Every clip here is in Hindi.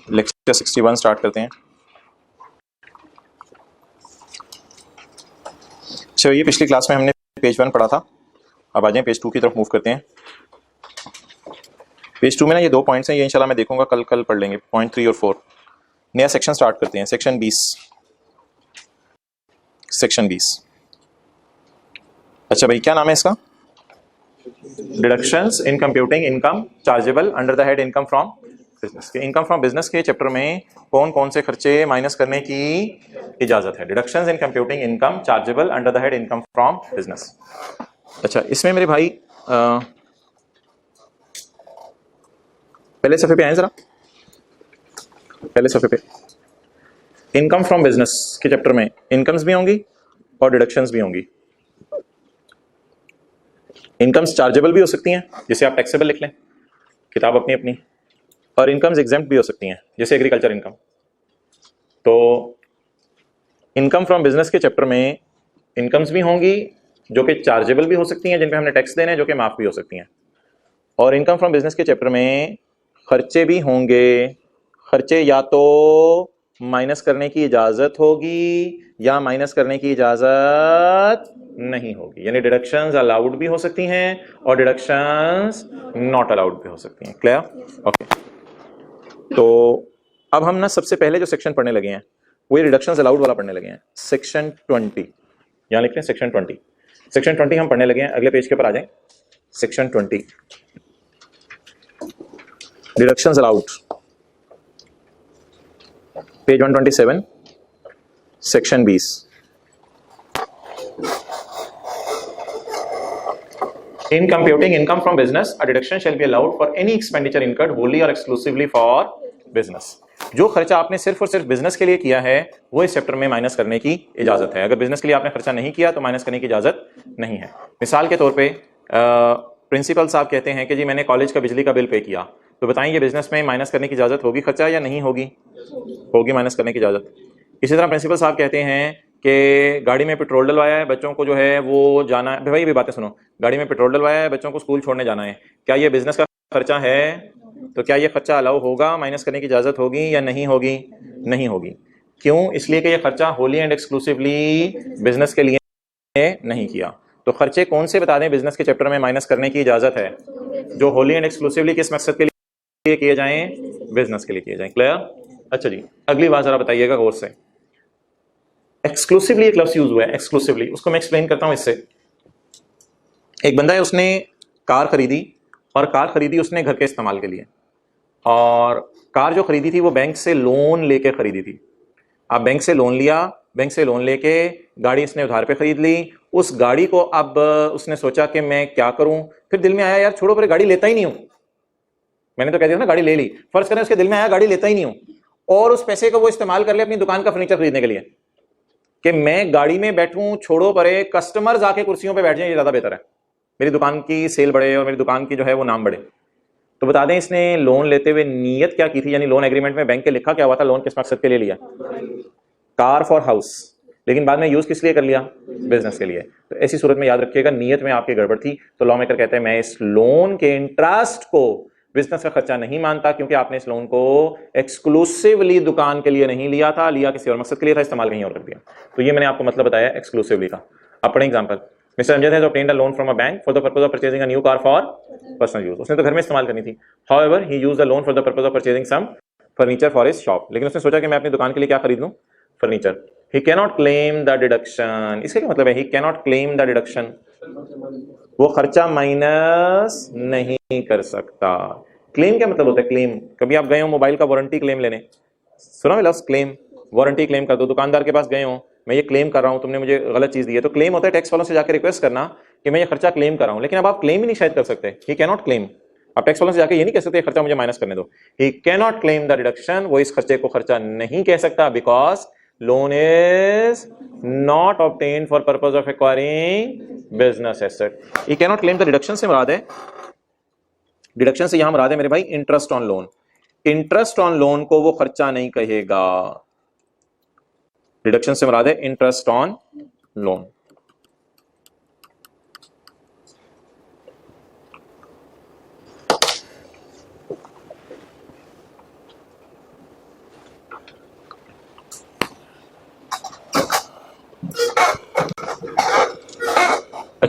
लेक्चर 61 स्टार्ट करते हैं। चलिए, पिछली क्लास में हमने पेज 1 पढ़ा था, अब आ जाए पेज 2 की तरफ मूव करते हैं। पेज 2 में ना ये 2 पॉइंट्स हैं, ये इंशाल्लाह मैं देखूंगा कल पढ़ लेंगे, पॉइंट 3 और 4। नया सेक्शन स्टार्ट करते हैं, सेक्शन 20। अच्छा भाई, क्या नाम है इसका? Deductions in computing income chargeable under the head income from business. के इनकम फ्रॉम बिजनेस के चैप्टर में कौन कौन से खर्चे माइनस करने की इजाजत है? Deductions in computing income chargeable under the head income from business. अच्छा, इसमें मेरे भाई पहले सफ़े पे आए जरा, पहले सफ़े पे इनकम फ्रॉम बिजनेस के चैप्टर में इनकम्स भी होंगी और डिडक्शंस भी होंगी। इनकम्स चार्जेबल भी हो सकती हैं, जिसे आप टैक्सेबल लिख लें, किताब अपनी अपनी, और इनकम्स एग्जेम्प्ट भी हो सकती हैं, जैसे एग्रीकल्चर इनकम। तो इनकम फ्रॉम बिजनेस के चैप्टर में इनकम्स भी होंगी जो कि चार्जेबल भी हो सकती हैं, जिन पे हमने टैक्स देने हैं, जो कि माफ भी हो सकती हैं। और इनकम फ्रॉम बिजनेस के चैप्टर में खर्चे भी होंगे, खर्चे या तो माइनस करने की इजाजत होगी या माइनस करने की इजाजत नहीं होगी, यानी डिडक्शंस अलाउड भी हो सकती हैं और डिडक्शंस नॉट अलाउड भी हो सकती हैं। क्लियर? ओके। तो अब हम ना सबसे पहले जो सेक्शन पढ़ने लगे हैं वो ये रिडक्शंस अलाउड वाला पढ़ने लगे हैं, सेक्शन 20। यहां लिख रहे हैं सेक्शन 20। सेक्शन 20 हम पढ़ने लगे हैं, अगले पेज के ऊपर आ जाएं। Section 20 deductions allowed, page 127, section 20। In computing income from business, a deduction shall be allowed for any expenditure incurred wholly or exclusively for business. जो खर्चा आपने सिर्फ और सिर्फ बिजनेस के लिए किया है वो इस चैप्टर में माइनस करने की इजाजत है। अगर बिजनेस के लिए आपने खर्चा नहीं किया तो माइनस करने की इजाजत नहीं है। मिसाल के तौर पे प्रिंसिपल साहब कहते हैं कि जी मैंने कॉलेज का बिजली का बिल पे किया, तो बताएं ये बिजनेस में माइनस करने की इजाजत होगी खर्चा या नहीं होगी? होगी माइनस करने की इजाजत। इसी तरह प्रिंसिपल साहब कहते हैं कि गाड़ी में पेट्रोल डलवाया है, बच्चों को जो है वो जाना है, भाई भी बातें सुनो, गाड़ी में पेट्रोल डलवाया है, बच्चों को स्कूल छोड़ने जाना है, क्या ये बिजनेस का खर्चा है? तो क्या ये खर्चा अलाउ होगा, माइनस करने की इजाजत होगी या नहीं होगी? नहीं होगी। क्यों? इसलिए कि ये खर्चा होली एंड एक्सक्लूसिवली बिजनेस के लिए नहीं किया। तो खर्चे कौन से बता दें बिजनेस के चैप्टर में माइनस करने की इजाजत है? जो होली एंड एक्सक्लूसिवली किस मकसद के लिए किए जाएं? बिजनेस के लिए किए जाएं। क्लियर? अच्छा जी, अगली बात जरा बताइएगा गौर से। एक्सक्लूसिवली एक लफ्ज यूज हुआ है, एक्सक्लूसिवली, उसको मैं एक्सप्लेन करता हूं इससे। एक बंदा है, उसने कार खरीदी और कार खरीदी उसने घर के इस्तेमाल के लिए, और कार जो खरीदी थी वो बैंक से लोन लेके खरीदी थी। अब बैंक से लोन लिया, बैंक से लोन लेके गाड़ी इसने उधार पे खरीद ली। उस गाड़ी को अब उसने सोचा कि मैं क्या करूं, फिर दिल में आया यार छोड़ो पर गाड़ी लेता ही नहीं हूं। मैंने तो कह दिया ना गाड़ी ले ली, फर्ज करें उसके दिल में आया गाड़ी लेता ही नहीं हूं, और उस पैसे को वो इस्तेमाल कर ले अपनी दुकान का फर्नीचर खरीदने के लिए, कि मैं गाड़ी में बैठूं छोड़ो परे कस्टमर आके कुर्सियों पे बैठ जाए, ये ज्यादा बेहतर है, मेरी दुकान की सेल बढ़े और मेरी दुकान की जो है वो नाम बढ़े। तो बता दें इसने लोन लेते हुए नीयत क्या की थी, यानी लोन एग्रीमेंट में बैंक के लिखा क्या हुआ था, लोन किस मकसद के लिए लिया? कार फॉर हाउस, लेकिन बाद में यूज किस लिए कर लिया? बिजनेस के लिए। तो ऐसी सूरत में याद रखिएगा नीयत में आपकी गड़बड़ थी, तो लॉ मेकर कहते हैं मैं इस लोन के इंटरेस्ट को बिजनेस का खर्चा नहीं मानता, क्योंकि आपने इस लोन को एक्सक्लूसिवली दुकान के लिए नहीं लिया था, लिया किसी और मकसद के लिए था, इस्तेमाल कहीं और कर दिया। तो ये मैंने आपको मतलब बताया एक्सक्लूसिवली का। अब पढ़ें example. Mister Amjad has obtained a loan from a bank for the purpose of purchasing a new car for personal use. उसने तो घर में इस्तेमाल करनी थी, however he used the loan for the purpose of purchasing some furniture for his shop. लेकिन उसने सोचा कि मैं अपनी दुकान के लिए क्या खरीद लूं? Furniture. He cannot claim the deduction। इसका क्या मतलब है? He cannot claim the deduction। वो खर्चा माइनस नहीं कर सकता। क्लेम क्या मतलब होता है? क्लेम, कभी आप गए हो मोबाइल का वारंटी क्लेम लेने, सुना है लफ्ज क्लेम? वारंटी क्लेम कर दो, दुकानदार के पास गए हो, मैं ये क्लेम कर रहा हूं तुमने मुझे गलत चीज दी है, तो क्लेम होता है टैक्स वालों से जाकर रिक्वेस्ट करना कि मैं ये खर्चा क्लेम कर रहा हूं। लेकिन अब आप क्लेम ही नहीं शायद कर सकते, ही कैनॉट क्लेम। आप टैक्स वालों से जाकर ये नहीं कह सकते खर्चा मुझे माइनस करने दो, ही कैनॉट क्लेम द डिडक्शन। वो इस खर्चे को खर्चा नहीं कह सकता, because loan is not obtained for purpose of acquiring business asset. He cannot claim the deduction से मुराद है, डिडक्शन से यहां मुराद है मेरे भाई interest on loan. Interest on loan को वो खर्चा नहीं कहेगा। डिडक्शन से मुराद है इंटरेस्ट ऑन लोन।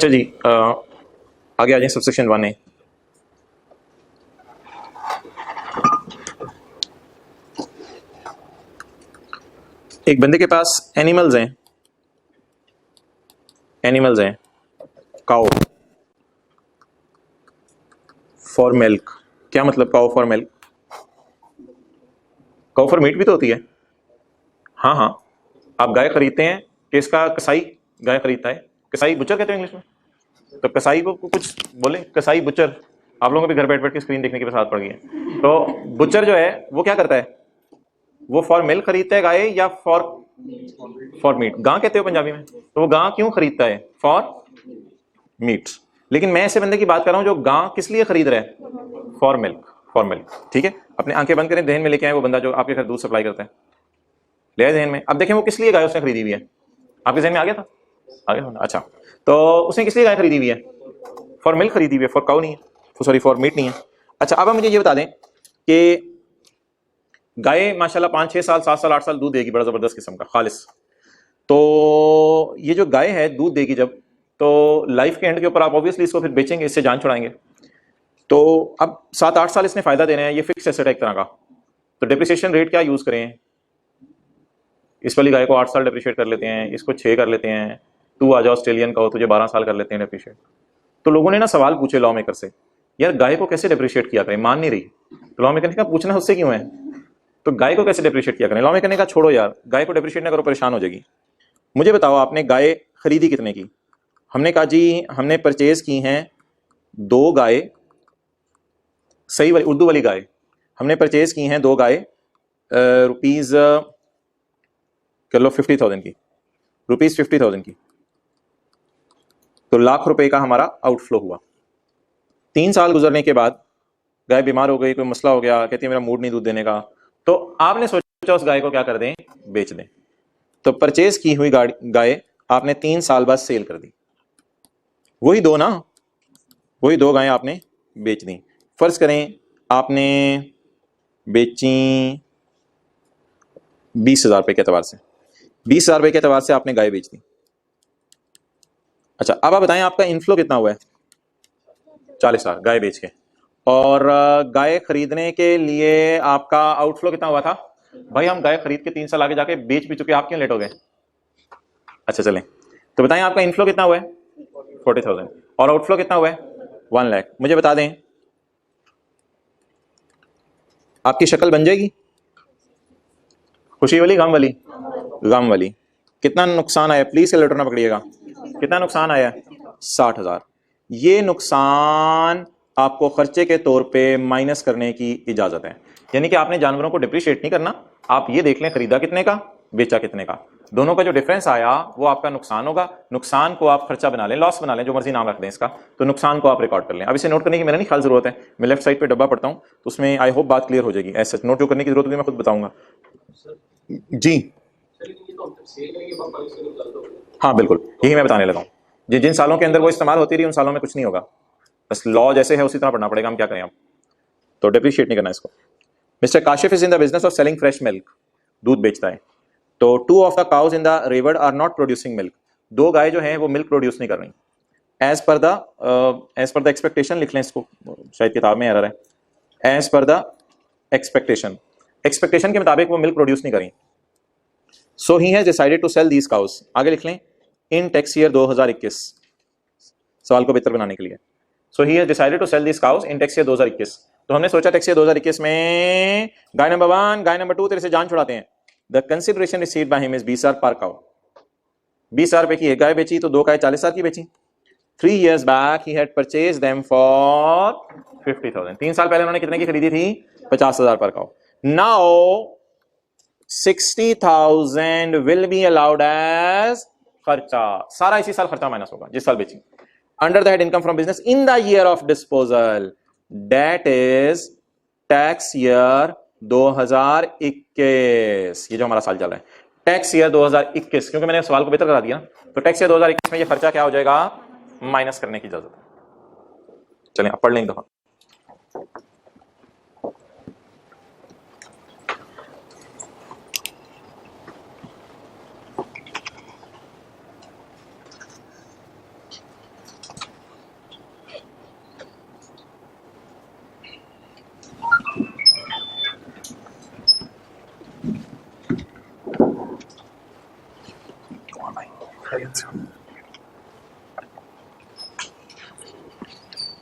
अच्छा जी, आगे आ जाए सबसेक्शन 1A। एक बंदे के पास एनिमल्स हैं, काउ फॉर मिल्क। क्या मतलब cow for milk? Cow for meet भी तो होती है। हाँ हाँ, आप गाय खरीदते हैं, किसका? कसाई गाय खरीदता है। कसाई बुचर कहते हैं इंग्लिश में। तो कसाई को कुछ बोले, कसाई बुचर। आप लोगों को भी घर बैठ बैठ के स्क्रीन देखने की बस आदत पड़ गई है। तो बुचर जो है वो क्या करता है? वो फॉर मिल्क खरीदता है गाय, या फॉर मीट? गां कहते हो पंजाबी में। तो वो गां क्यों खरीदता है? For meet. लेकिन मैं ऐसे बंदे की बात कर रहा हूं जो गां किस लिए खरीद रहा है? For milk. फॉर मिल्क, ठीक है। अपने आंखें बंद करें, ध्यान में लेके आए वो बंदा जो आपके घर दूध सप्लाई करता है, ले आए ध्यान में। अब देखें वो किस लिए गाय उसने खरीदी हुई है। आपके ध्यान में आ गया था? आ गया था ना? अच्छा, तो उसने किस लिए गाय खरीदी हुई है? फॉर मिल्क खरीदी हुई है, फॉर काउ नहीं है, सॉरी फॉर मीट नहीं है। अच्छा, अब आप मुझे ये बता दें कि गाय माशाल्लाह 5-6 साल 7 साल 8 साल दूध देगी, बड़ा जबरदस्त किस्म का खालिस। तो ये जो गाय है दूध देगी जब, तो लाइफ के एंड के ऊपर आप ऑब्वियसली इसको फिर बेचेंगे, इससे जान छुड़ाएंगे। तो अब 7-8 साल इसने फायदा देना है, ये फिक्स एसेट है एक तरह का। तो डिप्रिसिएशन रेट क्या यूज करें? इस वाली गाय को 8 साल डिप्रिशिएट कर लेते हैं, इसको 6 कर लेते हैं। तू आ जा ऑस्ट्रेलियन का हो, तुझे 12 साल कर लेते हैं डिप्रिशिएट। तो लोगों ने ना सवाल पूछे लॉ मेकर से, यार गाय को कैसे डिप्रिशिएट किया करें? मान नहीं रही। तो लॉ मेकर ने कहा पूछना उससे क्यों है, तो गाय को कैसे डिप्रिशिएट किया करें? लॉ मेकर ने कहा छोड़ो यार, गाय को डिप्रिशिएट ना करो, परेशान हो जाएगी। मुझे बताओ आपने गाय खरीदी कितने की? हमने कहा जी हमने परचेज की हैं 2 गाय, सही वाली उर्दू वाली गाय। हमने परचेज की हैं 2 गाय, रुपीज कर लो 50,000 की, रुपीज 50,000 की। तो ₹1,00,000 का हमारा आउटफ्लो हुआ। 3 साल गुजरने के बाद गाय बीमार हो गई, कोई मसला हो गया, कहती है मेरा मूड नहीं दूध देने का। तो आपने सोचा उस गाय को क्या कर दें? बेच दें। तो परचेज की हुई गाय आपने 3 साल बाद सेल कर दी। वही 2 ना, वही 2 गायें आपने बेच दी। फर्ज करें आपने बेची 20,000 रुपए के एतबार से, 20,000 रुपए के एतबार से आपने गाय बेच दी। अच्छा, अब आप बताएं आपका इनफ्लो कितना हुआ है? 40,000 गाय बेच के। और गाय खरीदने के लिए आपका आउटफ्लो कितना हुआ था? भाई हम गाय खरीद के 3 साल आगे जाके बेच भी चुके, आप क्यों लेट हो गए? अच्छा चलें, तो बताएं आपका इनफ्लो कितना हुआ है? 40,000। और आउटफ्लो कितना हुआ है? 1,00,000। मुझे बता दें आपकी शक्ल बन जाएगी? खुशी वाली, गम वाली? गम वाली। कितना नुकसान आया? प्लीज कैलकुलेटर ना पकड़िएगा। कितना नुकसान आया? 60,000। ये नुकसान आपको खर्चे के तौर पे माइनस करने की इजाजत है। यानी कि आपने जानवरों को डिप्रिशिएट नहीं करना, आप ये देख लें खरीदा कितने का, बेचा कितने का, दोनों का जो डिफरेंस आया वो आपका नुकसान होगा। नुकसान को आप खर्चा बना लें, लॉस बना लें, जो मर्जी नाम रख दें इसका, तो नुकसान को आप रिकॉर्ड कर लें। अब इसे नोट करने की मेरा नहीं ख्याल जरूरत है, मैं लेफ्ट साइड पे डब्बा पढ़ता हूं तो उसमें आई होप बात क्लियर हो जाएगी। ऐसे नोट जो करने की जरूरत होगी मैं खुद बताऊंगा जी। हाँ बिल्कुल, यही मैं बताने लगा हूँ। जिन सालों के अंदर वो इस्तेमाल होती रही उन सालों में कुछ नहीं होगा, बस लॉ जैसे है उसी तरह पढ़ना पड़ेगा, हम क्या करें अब। तो डिप्रिशिएट नहीं करना इसको। Mister Kashif is in the business of selling fresh milk, दूध बेचता है। तो 2 of the cows in the river are not producing milk, 2 गाय जो हैं वो मिल्क प्रोड्यूस नहीं कर रही। एज पर द एक्सपेक्टेशन लिख लें इसको, शायद किताब में एरर है। As per the expectation, expectation के मुताबिक वो मिल्क प्रोड्यूस नहीं करी। So he has decided to sell these cows, आगे लिख लें, इन टैक्स ईयर 2021, सवाल को बेहतर बनाने के लिए। So he has decided to sell these cows in tax year 2021। तो हमने सोचा टैक्स ईयर 2021 में गाय नंबर 1 गाय नंबर 2 तेरे से जान छुड़ाते हैं। The consideration received by him is 20,000 पर काउ। 20,000 रुपए की एक गाय बेची तो 2 गाय 40,000 की बेची। 3 years back he had purchased them for 50,000। 3 साल पहले उन्होंने कितने की खरीदी थी? 50,000 पर cow. Now 60,000 will be allowed as खर्चा, सारा इसी साल खर्चा माइनस होगा जिस साल बेची। Under the head income from business in the year of disposal, that is tax year 2021। ये जो हमारा साल चल रहा है टैक्स ईयर 2021, क्योंकि मैंने सवाल को बेहतर करा दिया, तो टैक्स ईयर 2021 में ये खर्चा क्या हो जाएगा? माइनस करने की इजाजत है। चलें अब पढ़ लें दफा।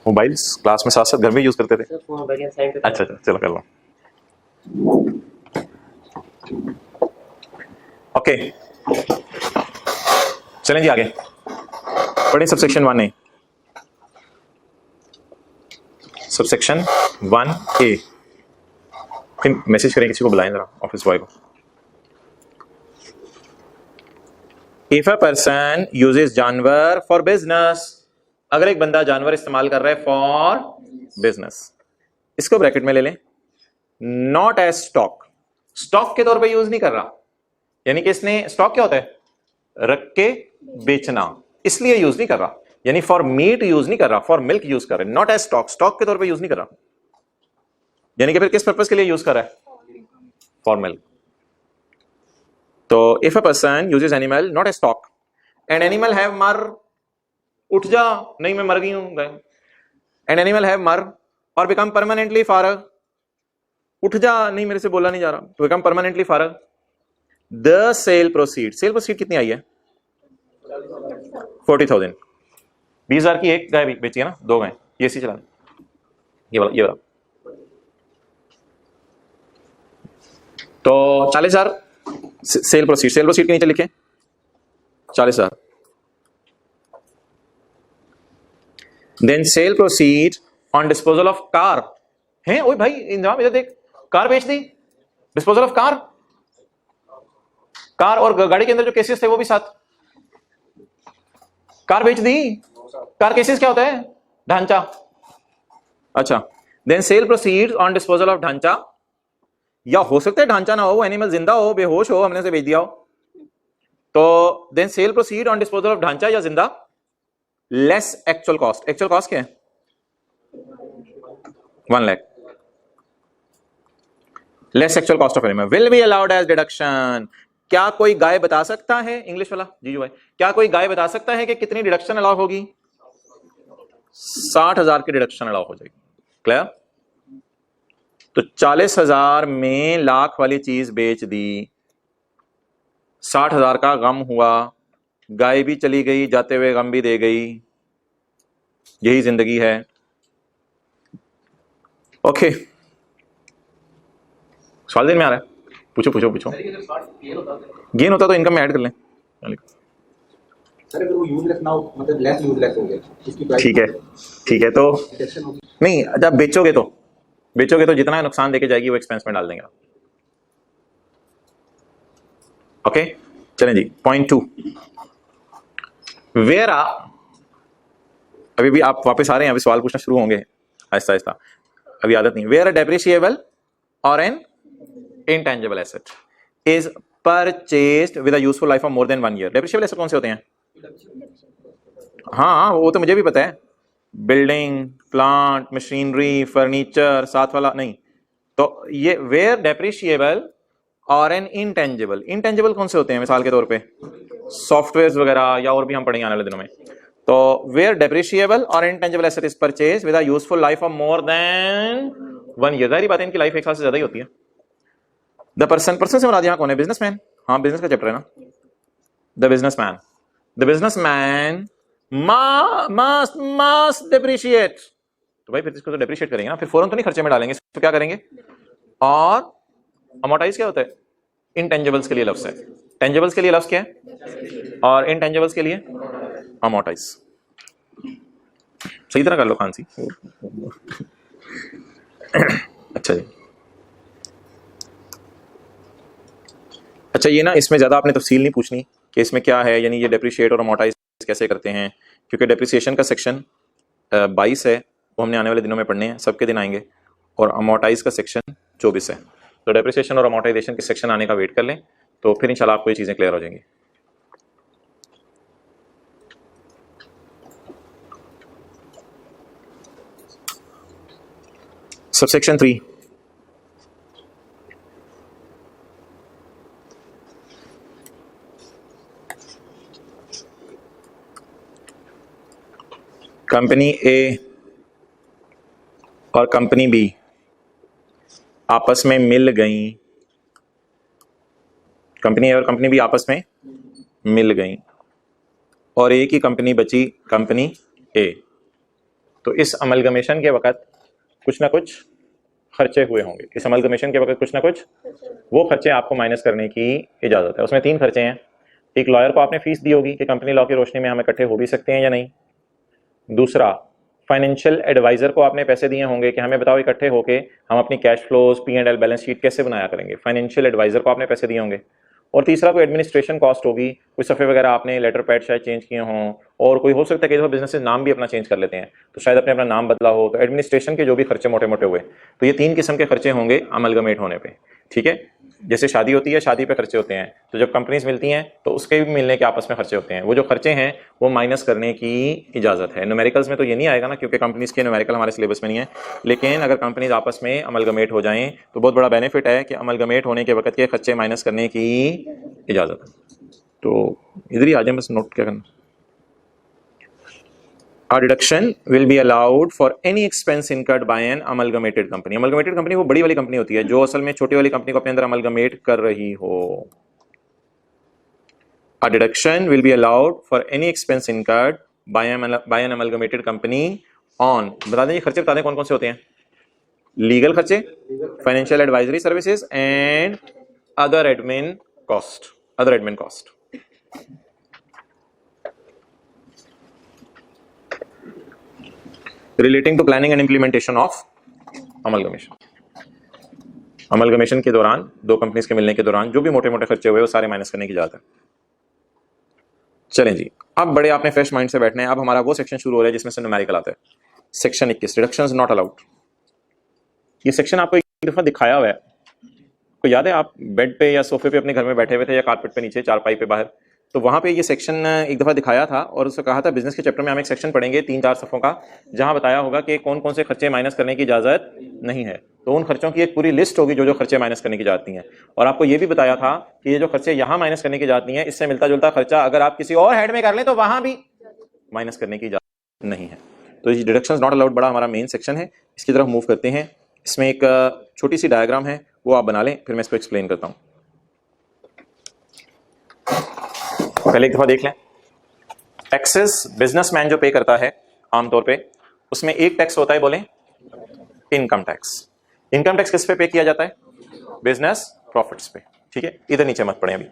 मोबाइल्स क्लास में साथ साथ घर में यूज करते थे। अच्छा अच्छा चलो कर लो। ओके चलें जी आगे पढ़ें सबसेक्शन 1A। Subsection 1A। फिर मैसेज करें किसी को, बुलाएं जरा ऑफिस बॉय को। इफ अ पर्सन यूजेस जानवर फॉर बिजनेस, अगर एक बंदा जानवर इस्तेमाल कर रहा है फॉर बिजनेस, इसको ब्रैकेट में ले लें। नॉट एज स्टॉक, स्टॉक के तौर पे यूज नहीं कर रहा, यानी कि इसने स्टॉक क्या होता है, रख के बेचना, इसलिए यूज नहीं कर रहा। यानी फॉर मीट यूज नहीं कर रहा, फॉर मिल्क यूज कर रहा है। नॉट एज स्टॉक, स्टॉक के तौर पे यूज नहीं कर रहा, यानी कि फिर किस पर्पस के लिए यूज कर रहा है, फॉर मिल्क। तो if a person uses animal not as stock and animal have मर, उठ जा, नहीं मैं मर गई हूं, एंड एनिमल हैव मर और बिकम परमानेंटली फारग, उठ जा, नहीं मेरे से बोला नहीं जा रहा, टू बिकम परमानेंटली फारग। The sale proceed, sale proceed कितनी आई है, 40,000। 20,000 की एक गाय बेची है ना, 2 गाय, ये सी चला, ये वाला तो 40,000 सेल प्रोसीड। सेल प्रोसीड के नीचे लिखे 40,000। Then sale proceed on disposal of car है। ओए भाई इंजाम इधर देख, कार बेच दी, डिस्पोजल ऑफ कार, कार और गाड़ी के अंदर जो केसेस थे वो भी साथ, कार बेच दी। कार केसेस क्या होता है, ढांचा। अच्छा then sale proceed on disposal of ढांचा, या हो सकता है ढांचा ना हो, वो एनिमल जिंदा हो, बेहोश हो, हमने उसे बेच दिया हो। तो then sale proceed on disposal of ढांचा या जिंदा, less actual cost. Actual cost क्या है, 1 lakh, less actual cost of animal will be allowed as deduction. क्या कोई गाय बता सकता है, इंग्लिश वाला जीजू भाई, क्या कोई गाय बता सकता है कि कितनी डिडक्शन अलाउ होगी, 60,000 की डिडक्शन अलाउ हो जाएगी। क्लियर। तो 40,000 में लाख वाली चीज बेच दी, 60,000 का गम हुआ, गाय भी चली गई, जाते हुए गम भी दे गई, यही जिंदगी है। ओके सवाल दिन में आ रहा है, पूछो पूछो पूछो। गेन होता तो इनकम में ऐड कर लें। सर अगर वो यूजलेस ना हो, मतलब लेस यूजलेस हो गया, ठीक है ठीक है, तो नहीं जब बेचोगे तो जितना नुकसान देके जाएगी वो एक्सपेंस में डाल देंगे। ओके चलें जी पॉइंट 2। वेयर आ, अभी भी आप वापस आ रहे हैं, अभी सवाल पूछना शुरू होंगे आहिस्ता आहिस्ता, अभी आदत नहीं। वेयर अ डेप्रिशिएबल और N intangible asset is purchased with a useful life of more than 1 year. Depreciable asset कौन से होते हैं, हाँ वो तो मुझे भी पता है, बिल्डिंग, प्लांट, मशीनरी, फर्नीचर, साथ वाला नहीं। तो ये वेयर डेप्रिशिएबल और एन इंटेंजिबल, इंटेंजिबल कौन से होते हैं, मिसाल के तौर पे सॉफ्टवेयर वगैरह, या और भी हम पढ़ेंगे आने वाले दिनों में। तो वेयर डेप्रिशिएबल और intangible asset is purchase with a useful life of more than 1 year. जाहिर बात है इनकी लाइफ 1 साल से ज्यादा ही होती है। द पर्सन से मुराद यहाँ कौन है, बिजनेसमैन, हाँ बिजनेस का चैप्टर है ना। द बिजनेसमैन must depreciate, तो भाई फिर इसको तो डेप्रिशिएट करेंगे ना, फिर फौरन तो नहीं खर्चे में डालेंगे, तो क्या करेंगे। और अमोर्टाइज क्या होता है, इंटेंजिबल्स के लिए लफ्ज है, टेंजिबल्स के लिए लफ्ज क्या है, और इंटेंजिबल्स के लिए अमोर्टाइज। सही तरह कर लो खांसी। अच्छा जी, अच्छा ये ना इसमें ज्यादा आपने तफसील नहीं पूछनी कि इसमें क्या है, यानी ये डेप्रिशिएट और अमोर्टाइज कैसे करते हैं, क्योंकि डेप्रिसिएशन का सेक्शन 22 है, वो हमने आने वाले दिनों में पढ़ने हैं, सबके दिन आएंगे, और अमोर्टाइज का सेक्शन 24 है। तो डेप्रिसिएशन और अमोर्टाइजेशन के सेक्शन आने का वेट कर लें, तो फिर इंशाल्लाह आपको ये चीजें क्लियर हो जाएंगी। सबसेक्शन 3, कंपनी ए और कंपनी बी आपस में मिल गई, कंपनी ए और कंपनी बी आपस में मिल गई, और एक ही कंपनी बची, कंपनी ए। तो इस अमलगमेशन के वक्त कुछ ना कुछ खर्चे हुए होंगे, इस अमलगमेशन के वक्त कुछ ना कुछ वो खर्चे आपको माइनस करने की इजाजत है। उसमें 3 खर्चे हैं। एक, लॉयर को आपने फीस दी होगी कि कंपनी लॉ की रोशनी में हम इकट्ठे हो भी सकते हैं या नहीं। दूसरा, फाइनेंशियल एडवाइजर को आपने पैसे दिए होंगे कि हमें बताओ इकट्ठे होके हम अपनी cash flows, P&L balance sheet कैसे बनाया करेंगे। फाइनेंशियल एडवाइजर को आपने पैसे दिए होंगे। और तीसरा, कोई एडमिनिस्ट्रेशन कॉस्ट होगी, कोई सफ़े वगैरह आपने लेटर पैड शायद चेंज किए हों, और कोई हो सकता है कि बिजनेस नाम भी अपना चेंज कर लेते हैं, तो शायद अपने अपना नाम बदला हो, तो एडमिनिस्ट्रेशन के जो भी खर्चे मोटे मोटे हुए, तो ये 3 किस्म के खर्चे होंगे अमलगमेट होने पे। ठीक है, जैसे शादी होती है, शादी पे खर्चे होते हैं, तो जब कंपनीज मिलती हैं तो उसके भी मिलने के आपस में खर्चे होते हैं। वो जो खर्चे हैं वो माइनस करने की इजाजत है। न्यूमेरिकल्स में तो ये नहीं आएगा ना, क्योंकि कंपनीज के न्यूमेरिकल हमारे सिलेबस में नहीं है, लेकिन अगर कंपनीज आपस में अमलगमेट हो जाएं तो बहुत बड़ा बेनिफिट है कि अमलगमेट होने के वक्त के खर्चे माइनस करने की इजाजत है। तो इधर ही आ जाए, बस नोट क्या करना। A deduction will be allowed for any expense incurred by an amalgamated company. Amalgamated company वो बड़ी वाली कंपनी होती है जो असल में छोटी वाली कंपनी को अपने अंदर अमलगमेट कर रही हो। A deduction will be allowed for any expense incurred by an amalgamated company on, बता दें ये खर्चे बता दें कौन कौन से होते हैं। लीगल खर्चे, financial advisory services and other admin cost. Other admin cost relating to planning and implementation of amalgamation. Amalgamation के दौरान, 2 कंपनीज के मिलने के दौरान जो भी मोटे मोटे खर्चे हुए वो सारे माइनस करने की इजाजत है। चलें जी, अब बड़े आपने फ्रेश माइंड से बैठना है। अब हमारा वो सेक्शन शुरू हो रहा है जिसमें से न्यूमेरिकल आता है। Section 21, reductions not allowed. ये सेक्शन आपको एक दफा दिखाया हुआ है, को याद है? आप बेड पे या सोफे पे अपने घर में बैठे हुए थे, या कारपेट पे नीचे चारपाई पे बाहर, तो वहां पे ये सेक्शन एक दफा दिखाया था और उससे कहा था बिजनेस के चैप्टर में हम एक सेक्शन पढ़ेंगे 3-4 सफ़ों का, जहां बताया होगा कि कौन कौन से खर्चे माइनस करने की इजाजत नहीं है। तो उन खर्चों की एक पूरी लिस्ट होगी जो जो खर्चे माइनस करने की इजाजत नहीं है। और आपको ये भी बताया था कि ये जो खर्चे यहाँ माइनस करने की इजाजत नहीं है, इससे मिलता जुलता खर्चा अगर आप किसी और हेड में कर लें तो वहां भी माइनस करने की इजाजत नहीं है। तो ये डिडक्शंस नॉट अलाउड बड़ा हमारा मेन सेक्शन है। इसकी तरफ मूव करते हैं। इसमें एक छोटी सी डायग्राम है, वो आप बना लें, फिर मैं इसको एक्सप्लेन करता हूं। पहले एक दफा देख लें। टैक्सेस बिजनेसमैन जो पे करता है आमतौर पे, उसमें एक टैक्स होता है, बोलें इनकम टैक्स। इनकम टैक्स किस पे पे किया जाता है? बिजनेस प्रॉफिट्स पे। ठीक है, इधर नीचे मत पड़े अभी।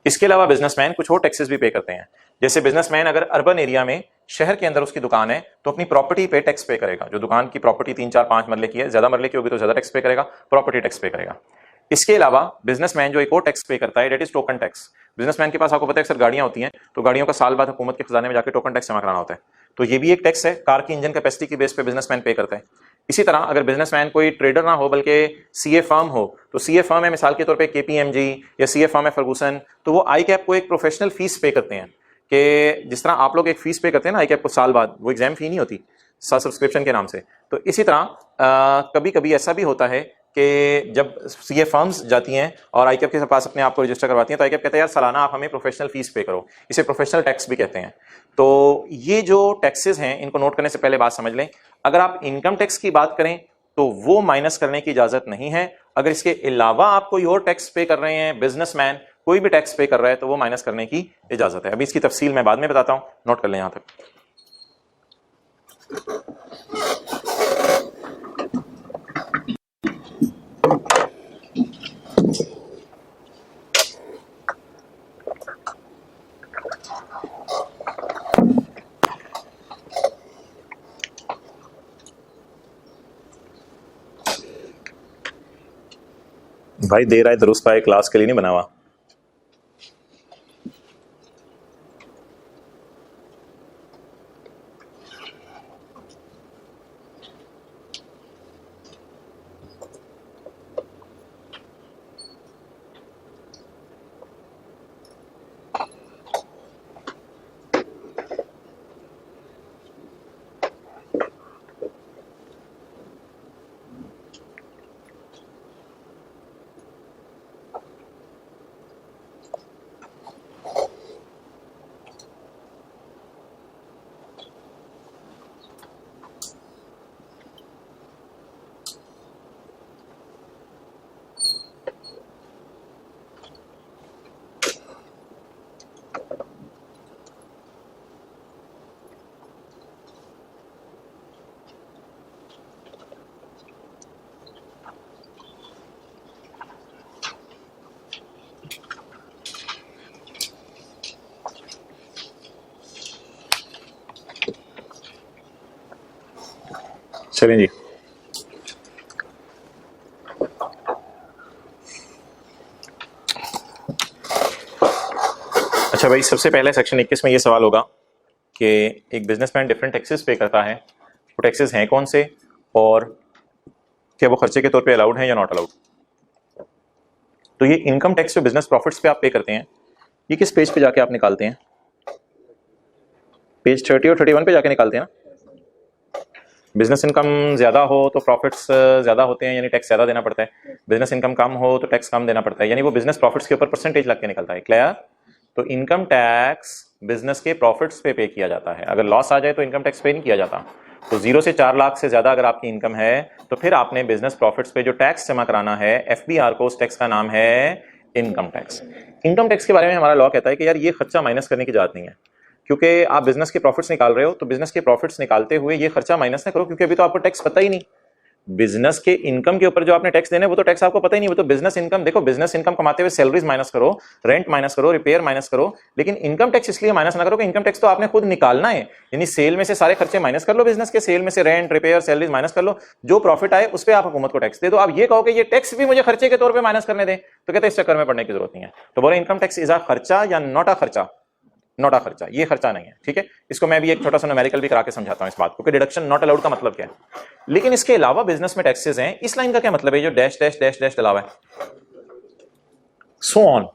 इसके अलावा बिजनेसमैन कुछ और टैक्सेस भी पे करते हैं। जैसे बिजनेसमैन अगर अर्बन एरिया में, शहर के अंदर उसकी दुकान है, तो अपनी प्रॉपर्टी पे टैक्स पे करेगा। जो दुकान की प्रॉपर्टी 3-4-5 मरले की है, ज्यादा मरले की होगी तो ज्यादा टैक्स पे करेगा, प्रॉपर्टी टैक्स पे करेगा। इसके अलावा बिजनेसमैन जो एक और टैक्स पे करता है, that is token tax. Businessman के पास, आपको पता है, अक्सर गाड़ियां होती हैं, तो गाड़ियों का साल बाद हुकूमत के खजाने में जाकर टोकन टैक्स जमा कराना होता है। तो ये भी एक टैक्स है, कार की इंजन कैपेसिटी की बेस पे बिजनेसमैन पे करता है। इसी तरह अगर बिजनेसमैन कोई ट्रेडर ना हो बल्कि सीए फर्म हो, तो सीए फर्म है मिसाल के तौर पे केपीएमजी, या सीए फर्म है फर्गूसन, तो वो आई कैप को एक प्रोफेशनल फीस पे करते हैं। कि जिस तरह आप लोग एक फीस पे करते हैं ना आई कैप को साल बाद, वो एग्जाम फी नहीं होती, सब्सक्रिप्शन के नाम से। तो इसी तरह कभी कभी ऐसा भी होता है कि जब सीए फर्म्स जाती हैं और आई कैप के पास अपने आप को रजिस्टर करवाती हैं, तो आई कैप कहता है यार सालाना आप हमें प्रोफेशनल फीस पे करो। इसे प्रोफेशनल टैक्स भी कहते हैं। तो ये जो टैक्सेस हैं, इनको नोट करने से पहले बात समझ लें। अगर आप इनकम टैक्स की बात करें तो वो माइनस करने की इजाजत नहीं है। अगर इसके अलावा आप कोई और टैक्स पे कर रहे हैं, बिजनेसमैन कोई भी टैक्स पे कर रहा है, तो वो माइनस करने की इजाजत है। अभी इसकी तफसील मैं बाद में बताता हूं, नोट कर लें यहां तक। भाई देर आए दुरुस्त आए, क्लास के लिए नहीं बना हुआ। चलिए जी, अच्छा भाई, सबसे पहले सेक्शन 21 में ये सवाल होगा कि एक बिजनेसमैन डिफरेंट टैक्सेस पे करता है, वो टैक्सेस हैं कौन से और क्या वो खर्चे के तौर पे अलाउड हैं या नॉट अलाउड। तो ये इनकम टैक्स जो बिजनेस प्रॉफिट्स पे आप पे करते हैं, ये किस पेज पे जाके आप निकालते हैं? पेज 30 और 31 पे जाके निकालते हैं ना। बिजनेस इनकम ज्यादा हो तो प्रॉफिट्स ज्यादा होते हैं, यानी टैक्स ज्यादा देना पड़ता है। बिजनेस इनकम कम हो तो टैक्स कम देना पड़ता है, यानी वो बिजनेस प्रॉफिट्स के ऊपर परसेंटेज लग के निकलता है। क्लियर? तो इनकम टैक्स बिजनेस के प्रॉफिट्स पे पे किया जाता है। अगर लॉस आ जाए तो इनकम टैक्स पे नहीं किया जाता। तो 0 से 4 लाख से ज्यादा अगर आपकी इनकम है तो फिर आपने बिजनेस प्रॉफिट्स पे जो टैक्स जमा कराना है, एफबीआर को, उस टैक्स का नाम है इनकम टैक्स। इनकम टैक्स के बारे में हमारा लॉ कहता है कि यार ये खर्चा माइनस करने की जरूरत नहीं है, क्योंकि आप बिजनेस के प्रॉफिट्स निकाल रहे हो तो बिजनेस के प्रॉफिट्स निकालते हुए ये खर्चा माइनस ना करो, क्योंकि अभी तो आपको टैक्स पता ही नहीं। बिजनेस के इनकम के ऊपर जो आपने टैक्स देना है वो तो टैक्स आपको पता ही नहीं। वो तो बिजनेस इनकम, देखो बिजनेस इनकम कमाते हुए सैलरीज माइनस करो, रेंट माइनस करो, रिपेयर माइनस करो, लेकिन इनकम टैक्स इसलिए माइनस ना करो कि इनकम टैक्स तो आपने खुद निकालना है। यानी सेल में से सारे खर्चे माइनस कर लो, बिजनेस के सेल में से रेंट, रिपेयर, सैलरीज माइनस कर लो, जो प्रॉफिट आए उस पर आप हुकूमत को टैक्स दे दो। आप ये कहो कि ये टैक्स भी मुझे खर्चे के तौर पर माइनस करने दें, तो कहते हैं इस चक्कर में पड़ने की जरूरत नहीं है। तो बोले इनकम टैक्स इज अ खर्चा या नॉट अ खर्चा? नॉट अ खर्चा, ये खर्चा नहीं है। ठीक है, इसको मैं भी एक छोटा सा न्यूमेरिकल भी करा के समझाता हूं इस बात को कि डिडक्शन नॉट अलाउड का मतलब क्या है। लेकिन इसके अलावा बिजनेस में टैक्सेस हैं, इस लाइन का क्या मतलब है जो डैश डैश डैश डैश अलावा है, सो ऑन।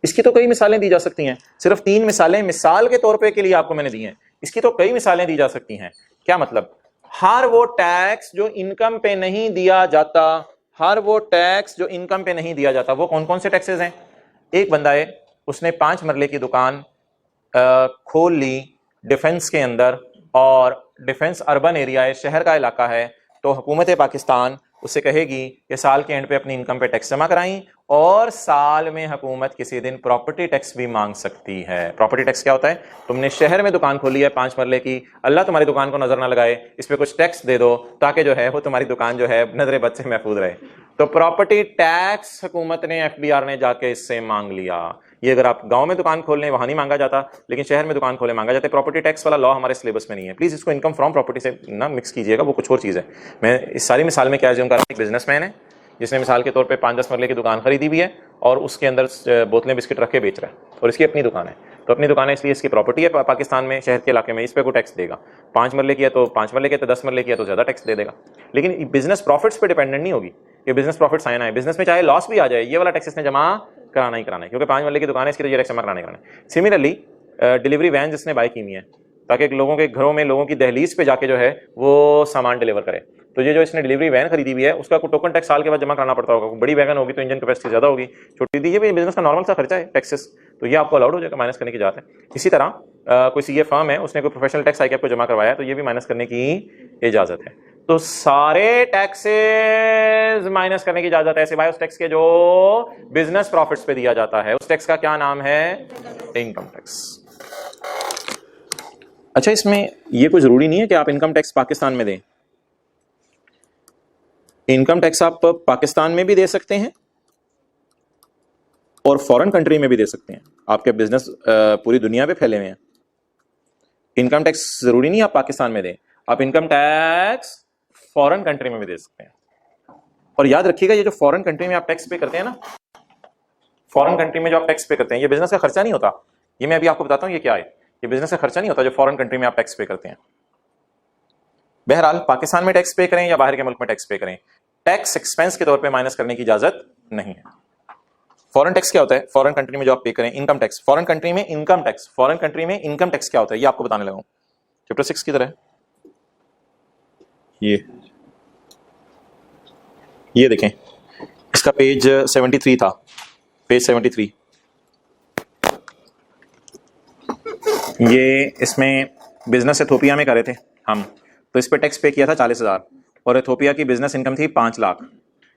इसकी तो कई मिसालें दी जा सकती हैं, सिर्फ 3 मिसालें मिसाल के तौर पे के लिए आपको मैंने दी हैं। इसकी तो कई मिसालें दी जा सकती हैं। क्या मतलब? हर वो टैक्स जो इनकम पे नहीं दिया जाता, हर वो टैक्स जो इनकम पे नहीं दिया जाता, वो कौन कौन से टैक्सेस हैं? एक बंदा है, उसने 5 मरले की दुकान खोल ली डिफेंस के अंदर, और डिफेंस अर्बन एरिया है, शहर का इलाका है, तो हुकूमत पाकिस्तान उससे कहेगी कि साल के एंड पे अपनी इनकम पे टैक्स जमा कराई, और साल में हुकूमत किसी दिन प्रॉपर्टी टैक्स भी मांग सकती है। प्रॉपर्टी टैक्स क्या होता है? तुमने शहर में दुकान खोली है 5 मरले की, अल्लाह तुम्हारी दुकान को नजर ना लगाए, इस पे कुछ टैक्स दे दो ताकि जो है वो तुम्हारी दुकान जो है नजर बद से महफूज रहे। तो प्रॉपर्टी टैक्स हुकूमत ने, एफबीआर ने जाके इससे मांग लिया। ये अगर आप गांव में दुकान खोल लें वहां नहीं मांगा जाता, लेकिन शहर में दुकान खोले मांगा जाता है। प्रॉपर्टी टैक्स वाला लॉ हमारे सिलेबस में नहीं है, प्लीज इसको इनकम फ्रॉम प्रॉपर्टी से ना मिक्स कीजिएगा, वो कुछ और चीज है। मैं इस सारी मिसाल में क्या ज्यूम कर रहा हूं, एक बिजनेसमैन है जिसने मिसाल के तौर पे 5-10 मरले की दुकान खरीदी भी है और उसके अंदर बोतलें बिस्किट रख के बेच रहा है, और इसकी अपनी दुकान है। तो अपनी दुकान है इसलिए इसकी प्रॉपर्टी है पाकिस्तान में, शहर के इलाके में, इस पर को टैक्स देगा। 5 मरले की है तो 5 मरले की, तो 10 मरले की है तो ज्यादा टैक्स दे देगा। लेकिन बिजनेस प्रॉफिट्स पे डिपेंडेंट नहीं होगी कि बिजनेस प्रॉफिट्स आए ना है, बिजनेस में चाहे लॉस भी आ जाए, ये वाला टैक्स इसने जमा कराना ही कराना है, क्योंकि 5 मरले की दुकान है, इसकी तो ये टैक्स जमा कराना ही कराना है। सिमिलरली डिलीवरी वैन जिसने बाय की हुई है ताकि लोगों के घरों में, लोगों की दहलीज पे जाके जो है वो सामान डिलीवर करे, तो ये जो इसने डिलीवरी वैन खरीदी हुई है उसका कोई टोकन टैक्स साल के बाद जमा कराना पड़ता होगा। बड़ी वैगन होगी तो इंजन कैपेसिटी ज्यादा होगी, छोटी दी, ये भी बिजनेस का नॉर्मल सा खर्चा है टैक्सेस, तो ये आपको अलाउड हो जाएगा, माइनस करने की जात है। इसी तरह कोई सीए फर्म है, उसने कोई प्रोफेशनल टैक्स आई को जमा करवाया, तो ये भी माइनस करने की इजाजत है। तो सारे टैक्सेस माइनस करने की इजाजत है सिवाय उस टैक्स के जो बिजनेस प्रॉफिट्स पे दिया जाता है, उस टैक्स का क्या नाम है? Income tax. अच्छा, इसमें ये कोई जरूरी नहीं है कि आप इनकम टैक्स पाकिस्तान में दें। इनकम टैक्स आप पाकिस्तान में भी दे सकते हैं और फॉरेन कंट्री में भी दे सकते हैं। आपके बिजनेस पूरी दुनिया पे फैले हुए हैं, इनकम टैक्स जरूरी नहीं आप पाकिस्तान में दें, आप इनकम टैक्स फॉरेन कंट्री में भी दे सकते हैं। और याद रखिएगा, ये जो फॉरेन कंट्री में आप टैक्स पे करते हैं ना, फॉरेन कंट्री में जो आप टैक्स पे करते हैं, ये बिजनेस का खर्चा नहीं होता। ये मैं अभी आपको बताता हूं ये क्या है। ये बिजनेस का खर्चा नहीं होता जो फॉरेन कंट्री में आप टैक्स पे करते हैं। बहरहाल पाकिस्तान में टैक्स पे करें या बाहर के मुल्क में टैक्स पे करें, टैक्स एक्सपेंस के तौर पे माइनस करने की इजाजत नहीं है। फॉरेन टैक्स क्या होता है? फॉरेन कंट्री में जो आप पे करें इनकम टैक्स, फॉरेन कंट्री में इनकम टैक्स, फॉरेन कंट्री में इनकम टैक्स क्या होता है ये आपको बताने लगा हूं चैप्टर 6 की तरह। ये देखें, इसका पेज 73 था, पेज 73। ये इसमें बिजनेस एथोपिया में करे थे हम, तो इस पे टैक्स पे किया था 40,000, और एथोपिया की बिजनेस इनकम थी 5 लाख।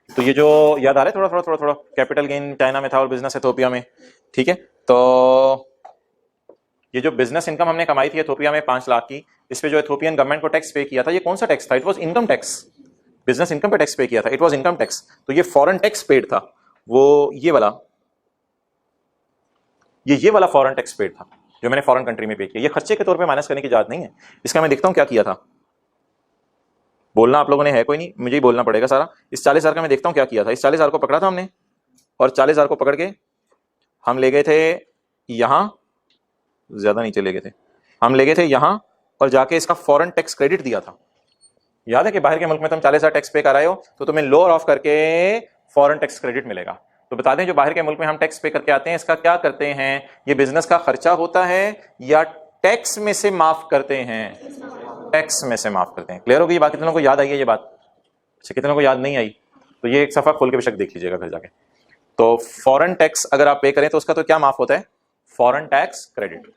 तो ये जो याद आ रहा है थोड़ा थोड़ा थोड़ा थोड़ा, कैपिटल गेन चाइना में था और बिजनेस एथोपिया में, ठीक है। तो ये जो बिजनेस इनकम हमने कमाई थी एथोपिया में 5 लाख की, इस पे जो एथोपियन गवर्नमेंट को टैक्स पे किया था, ये कौन सा टैक्स था? It was income tax. Business income पे टैक्स पे किया था, इट वाज इनकम टैक्स। तो ये फॉरेन टैक्स पेड था, वो ये वाला फॉरेन टैक्स पेड था जो मैंने फॉरेन कंट्री में पे किया। ये खर्चे के तौर पे माइनस करने की इजाजत नहीं है। इसका मैं देखता हूं क्या किया था। बोलना आप लोगों ने है कोई नहीं, मुझे ही बोलना पड़ेगा सारा। इस 40,000 का मैं देखता हूँ क्या किया था। इस 40,000 को पकड़ा था हमने, और 40,000 को पकड़ के हम ले गए थे यहाँ, ज्यादा नीचे ले गए थे, हम ले गए थे यहाँ, और जाके इसका फॉरेन टैक्स क्रेडिट दिया था। याद है कि बाहर के मुल्क में तुम 40,000 टैक्स पे कर आए हो तो तुम्हें लोअर ऑफ करके फॉरेन टैक्स क्रेडिट मिलेगा। तो बता दें जो बाहर के मुल्क में हम टैक्स पे करके आते हैं, इसका क्या करते हैं, ये बिजनेस का खर्चा होता है या टैक्स में से माफ करते हैं? टैक्स में से माफ करते हैं। क्लियर होगी ये बात? कितने लोगों को याद आई है ये बात? अच्छा, कितने लोगों को याद नहीं आई? तो ये एक सफा खोल के बेशक देख लीजिएगा घर जाके। तो फॉरेन टैक्स अगर आप पे करें तो उसका तो क्या माफ होता है? Foreign tax credit.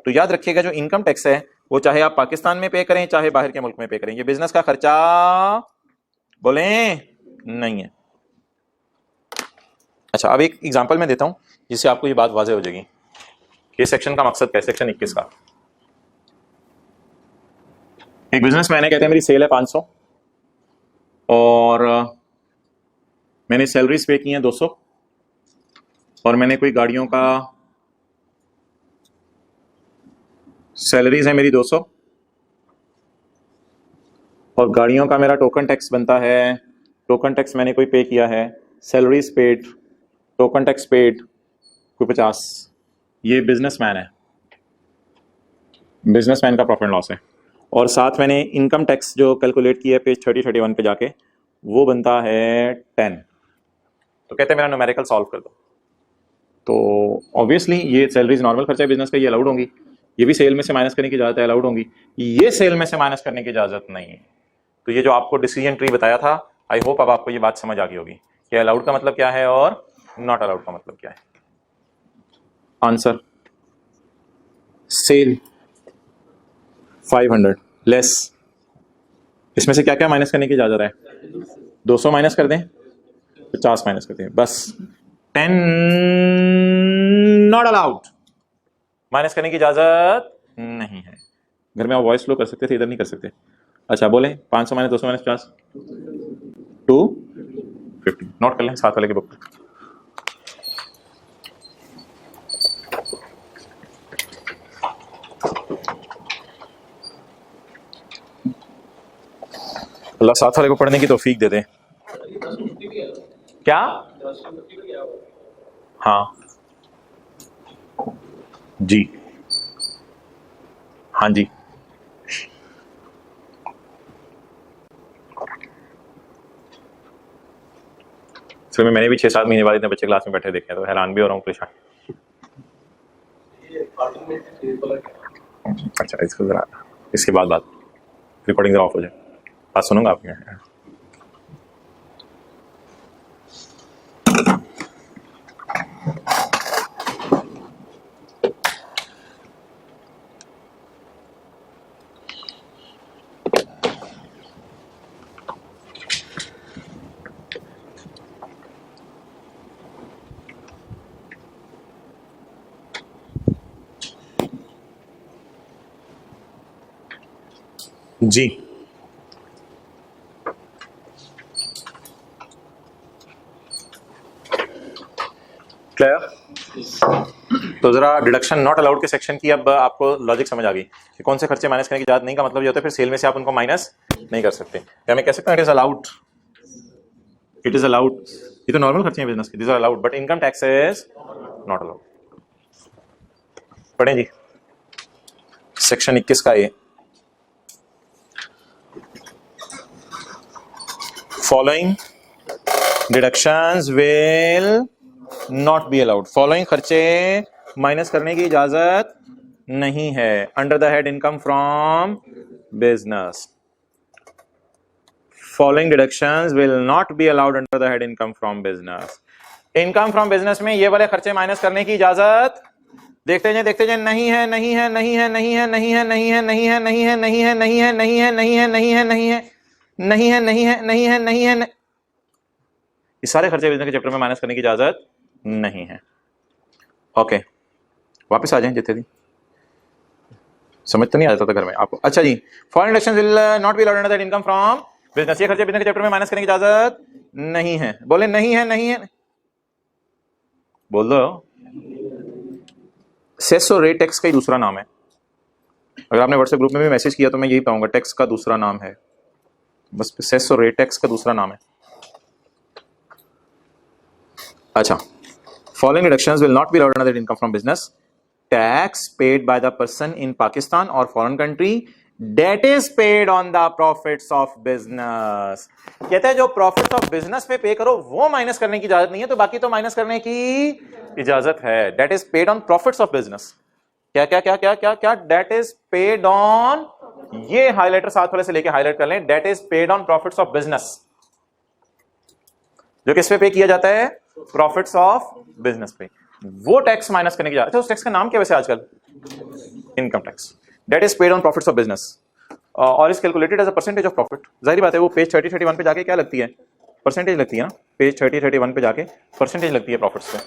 तो याद रखिएगा जो इनकम टैक्स है वो चाहे आप पाकिस्तान में पे करें चाहे बाहर के मुल्क में पे करें, ये बिजनेस का खर्चा बोलें नहीं है। अच्छा, अब एक एग्जांपल मैं देता हूं जिससे आपको ये बात वाज़ेह हो जाएगी कि सेक्शन का मकसद क्या है। सेक्शन 21 का, एक बिजनेसमैन है, कहते हैं मेरी सेल है 500 और मैंने सैलरीज पे की हैं 200 और मैंने कोई गाड़ियों का सैलरीज है मेरी 200 और गाड़ियों का मेरा टोकन टैक्स बनता है, टोकन टैक्स मैंने कोई पे किया है, salaries paid, token tax paid कोई 50। ये बिजनेसमैन है, बिजनेसमैन का प्रॉफिट लॉस है। और साथ मैंने इनकम टैक्स जो कैलकुलेट किया है पेज 30-31 पे जाके, वो बनता है 10। तो कहते हैं मेरा न्यूमेरिकल सॉल्व कर दो। तो ऑब्वियसली ये सैलरीज नॉर्मल खर्चा है बिजनेस का, ये अलाउड होंगी, ये भी सेल में से माइनस करने की इजाजत है, अलाउड होंगी, ये सेल में से माइनस करने की इजाजत नहीं है। तो ये जो आपको डिसीजन ट्री बताया था, आई होप अब आपको ये बात समझ आ गई होगी कि अलाउड का मतलब क्या है और नॉट अलाउड का मतलब क्या है। आंसर, सेल 500 लेस, इसमें से क्या क्या माइनस करने की इजाजत है? 200 माइनस कर दें, 50 माइनस कर दें, बस 10 नॉट अलाउड, माइनस करने की इजाजत नहीं है। घर में आप वॉइस स्लो कर सकते थे, इधर नहीं कर सकते। अच्छा बोले 500 माइनस 200 माइनस 50, 250। नोट कर लें साथ वाले की बुक। अल्लाह साथ वाले को पढ़ने की तौफीक दे दे। क्या? हाँ जी, हाँ जी, फिर मैंने भी 6-7 महीने बाद इतने बच्चे क्लास में बैठे देखे तो हैरान भी हो रहा हूँ, परेशान। अच्छा, इसको जरा इसके बाद बात, रिकॉर्डिंग जरा ऑफ हो जाए, बात सुनूंगा आपकी। जी, क्लियर? तो जरा डिडक्शन नॉट अलाउड के सेक्शन की अब आपको लॉजिक समझ आ गई कि कौन से खर्चे माइनस करने की इजाजत नहीं का मतलब ये होता है फिर सेल में से आप उनको माइनस नहीं कर सकते। क्या मैं कह सकता हूँ it is allowed, it is allowed, ये तो नॉर्मल खर्चे हैं बिजनेस के, this are allowed, but income tax is not allowed. पढ़ें जी सेक्शन 21 का ये, following deductions will not be allowed, following खर्चे माइनस करने की इजाजत नहीं है under the head income from business. Following deductions will not be allowed under the head income from business. Income from business में ये वाले खर्चे माइनस करने की इजाजत देखते जाए नहीं है, नहीं है, नहीं है, नहीं है, नहीं है, नहीं है, नहीं है, नहीं है, नहीं है, नहीं है, नहीं है, नहीं है, नहीं है, नहीं है, नहीं है, नहीं है, नहीं है, नहीं है, ये सारे खर्चे बिजनेस के चैप्टर में माइनस करने की इजाजत नहीं है। ओके, वापस आ जाएं जितने दिन समझ तो नहीं आता था घर में आपको। अच्छा जी, foreign deduction will not be allowed under that income from business, ये खर्चे बिजनेस के चैप्टर में माइनस करने की इजाजत नहीं है। बोले नहीं है, नहीं है, बोल दो। सेस और रेट टैक्स का ही दूसरा नाम है। अगर आपने व्हाट्सएप ग्रुप में भी मैसेज किया तो मैं यही पाऊंगा, टैक्स का दूसरा नाम है, बस सेस और रेट टैक्स का दूसरा नाम है। अच्छा, following deductions will not be allowed under income from business. Tax paid by the person in Pakistan और foreign country that is paid on the profits of business. कहते हैं जो प्रॉफिट्स ऑफ बिजनेस पे करो वो माइनस करने की इजाजत नहीं है, तो बाकी तो माइनस करने की इजाजत है। That is paid on profits of business. क्या क्या क्या क्या क्या क्या? डेट इज पेड ऑन, ये हाईलाइटर साथ वाले से लेके हाईलाइट कर लें, that is paid on profits of business. जो किस पे किया जाता है? प्रॉफिट्स ऑफ बिजनेस पे। वो टैक्स माइनस करने की इजाजत है। उस टैक्स का नाम क्या वैसे आजकल? Income tax. That is paid on profits of business और is calculated as a percentage of profit. जाहिर बात है वो पेज 30-31 पे जाके क्या लगती है? परसेंटेज लगती है ना। पेज 30-31 पे जाके परसेंटेज लगती है प्रॉफिट्स पे।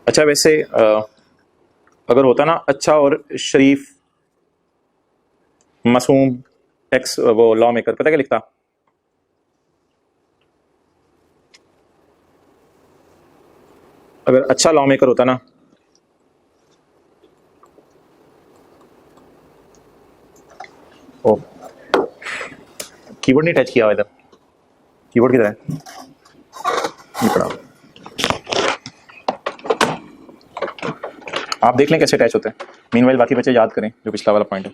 अच्छा वैसे अगर होता ना अच्छा और शरीफ मासूम टैक्स वो लॉ मेकर, पता क्या लिखता? अगर अच्छा लॉ मेकर होता ना, ओ कीबोर्ड नहीं टच किया हुआ इधर, कीबोर्ड किधर है? ये पड़ा। आप देख लें कैसे अटैच होते हैं। मीनवाइल बाकी बच्चे याद करें जो पिछला वाला पॉइंट है।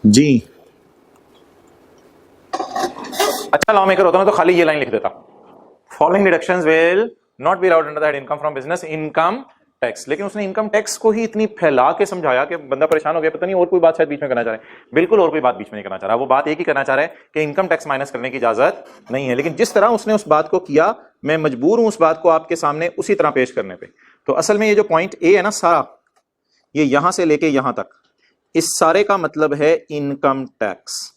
जी अच्छा लॉ मेकर होता ना तो खाली ये लाइन लिख देता, following deductions will not be allowed under that income from business income tax. लेकिन उसने इनकम टैक्स को ही इतनी फैला के समझाया कि बंदा परेशान हो गया, पता नहीं और कोई बात शायद बीच में करना चाह रहा है। बिल्कुल और कोई बात बीच में नहीं करना चाह रहा, वो बात एक ही करना चाह रहा है कि इनकम टैक्स माइनस करने की इजाजत नहीं है। लेकिन जिस तरह उसने उस बात को किया, मैं मजबूर हूं उस बात को आपके सामने उसी तरह पेश करने पे। तो असल में ये जो पॉइंट ए है ना सारा, ये यहां से लेके यहां तक, इस सारे का मतलब है इनकम टैक्स।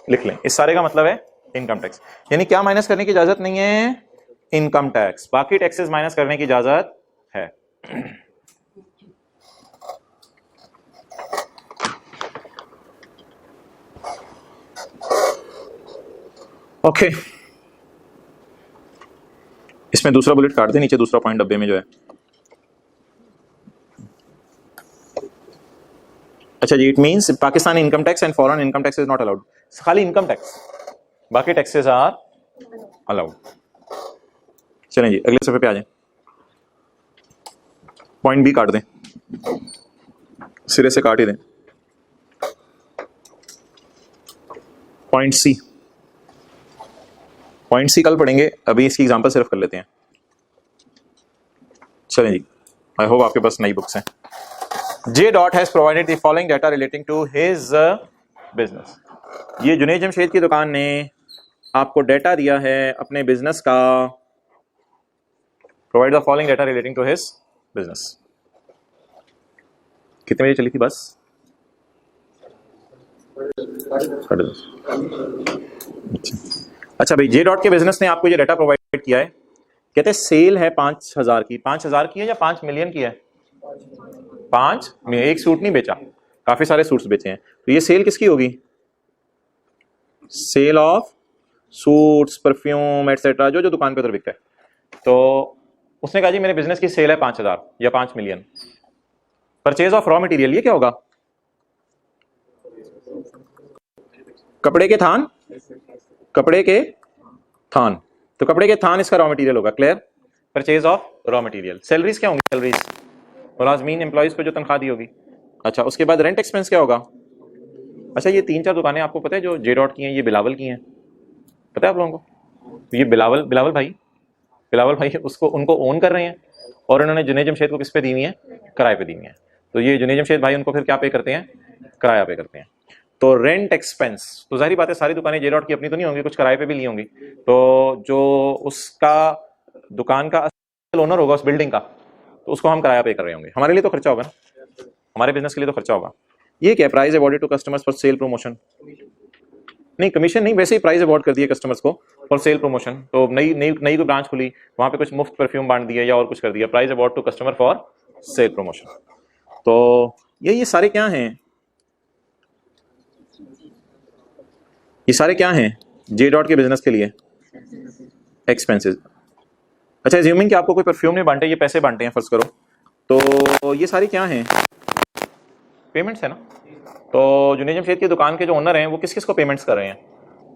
लिख लें, इस सारे का मतलब है इनकम टैक्स। यानी क्या माइनस करने की इजाजत नहीं है? Income tax. बाकी टैक्सेस माइनस करने की इजाजत है। ओके, इसमें दूसरा बुलेट काट दे, नीचे दूसरा पॉइंट डब्बे में जो है। अच्छा जी, it means Pakistan income tax and foreign income tax is not allowed. खाली इनकम टैक्स, बाकी टैक्सेस आर अलाउड। चलें जी अगले सफे पे आ जाएं। पॉइंट बी काट दें, सिरे से काट ही दें। पॉइंट सी, पॉइंट सी कल पढ़ेंगे, अभी इसकी एग्जांपल सिर्फ कर लेते हैं। चलें जी, आई होप आपके पास नई बुक्स हैं। J dot has provided the following data relating to his business. ये जुनैद जमशेद की दुकान ने आपको डाटा दिया है अपने बिजनेस का। Provide the following data relating to his business. कितने बजे चली थी बस? 10:30। अच्छा भाई, जे डॉट के बिजनेस ने आपको ये डाटा प्रोवाइड किया है। कहते हैं सेल है 5,000 की। 5,000 की है या 5 मिलियन की है? 5 में एक सूट नहीं बेचा, काफी सारे सूट्स बेचे हैं। तो ये सेल किसकी होगी? Sale of suits, perfume etcetera, जो जो दुकान पे उधर बिकता है। तो उसने कहा जी मेरे बिजनेस की सेल है 5,000 या 5 million. Purchase of raw material, ये क्या होगा? कपड़े के थान, कपड़े के थान, तो कपड़े के थान इसका रॉ मटेरियल होगा। Clear? Purchase of raw material. Salaries क्या होंगी? सैलरीज मुलाजमीन एम्प्लॉइज को जो तनख्वाह दी होगी। अच्छा, उसके बाद रेंट एक्सपेंस क्या होगा? अच्छा, ये 3-4 दुकानें आपको पता है जो जे डॉट की हैं, ये बिलावल की हैं, पता है आप लोगों को? ये बिलावल भाई उसको उनको ओन कर रहे हैं और इन्होंने जुनैद जमशेद को किस पे दी हुई है? किराए पे दी हुई है। तो ये जुनैद जमशेद भाई उनको फिर क्या पे करते हैं? किराया पे करते हैं। तो रेंट एक्सपेंस, तो जाहिर बात है सारी दुकानें जे डॉट की अपनी तो नहीं होंगी, कुछ किराए पे भी ली होंगी। तो जो उसका दुकान का असल ओनर होगा उस बिल्डिंग का, तो उसको हम किराया पे कर रहे होंगे। हमारे लिए तो खर्चा होगा ना, हमारे बिजनेस के लिए तो खर्चा होगा। ये क्या? Price awarded to customers for sale promotion. नहीं, कमीशन नहीं, वैसे ही प्राइस अवॉर्ड कर दिए कस्टमर्स को फॉर सेल प्रमोशन। तो नई नई नई कोई ब्रांच खुली, वहां पे कुछ मुफ्त परफ्यूम बांट दिया या और कुछ कर दिया। Price award to customer for sale promotion. तो ये सारे क्या हैं? ये सारे क्या हैं? जे डॉट के बिजनेस के लिए एक्सपेंसेस। अच्छा, एज्यूमिंग कि आपको कोई परफ्यूम नहीं बांटे, ये पैसे बांटे हैं फर्ज करो, तो ये सारी क्या हैं? पेमेंट्स है ना। तो जुनेद जमशेद की दुकान के जो ओनर हैं वो किस किस को पेमेंट्स कर रहे हैं?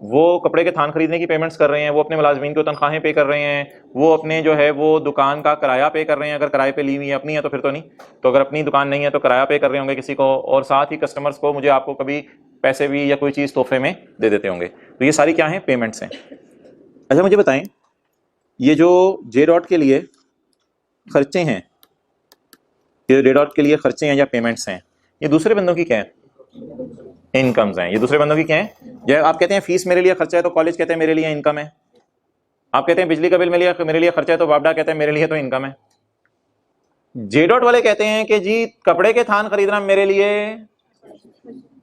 वो कपड़े के थान खरीदने की पेमेंट्स कर रहे हैं, वो अपने मुलाजमीन को तनख्वाहें पे कर रहे हैं, वो अपने जो है वो दुकान का किराया पे कर रहे हैं, अगर किराए पे ली हुई है, अपनी है तो फिर तो नहीं, तो अगर अपनी दुकान नहीं है तो किराया पे कर रहे होंगे किसी को, और साथ ही कस्टमर्स को मुझे आपको कभी पैसे भी या कोई चीज़ तोहफे में दे देते होंगे। तो ये सारी क्या हैं? पेमेंट्स हैं। अच्छा मुझे बताएं, ये जो जे डॉट के लिए खर्चे हैं, ये जे डॉट के लिए खर्चे हैं या पेमेंट्स हैं, ये दूसरे बंदों की क्या है? इनकम्स हैं। ये दूसरे बंदों की क्या है? जब आप कहते हैं फीस मेरे लिए खर्चा है तो कॉलेज कहते हैं मेरे लिए इनकम है। आप कहते हैं बिजली का बिल मेरे लिए खर्चा है तो वापडा कहते हैं मेरे लिए तो इनकम है। जे डॉट वाले कहते हैं कि जी कपड़े के थान खरीदना मेरे लिए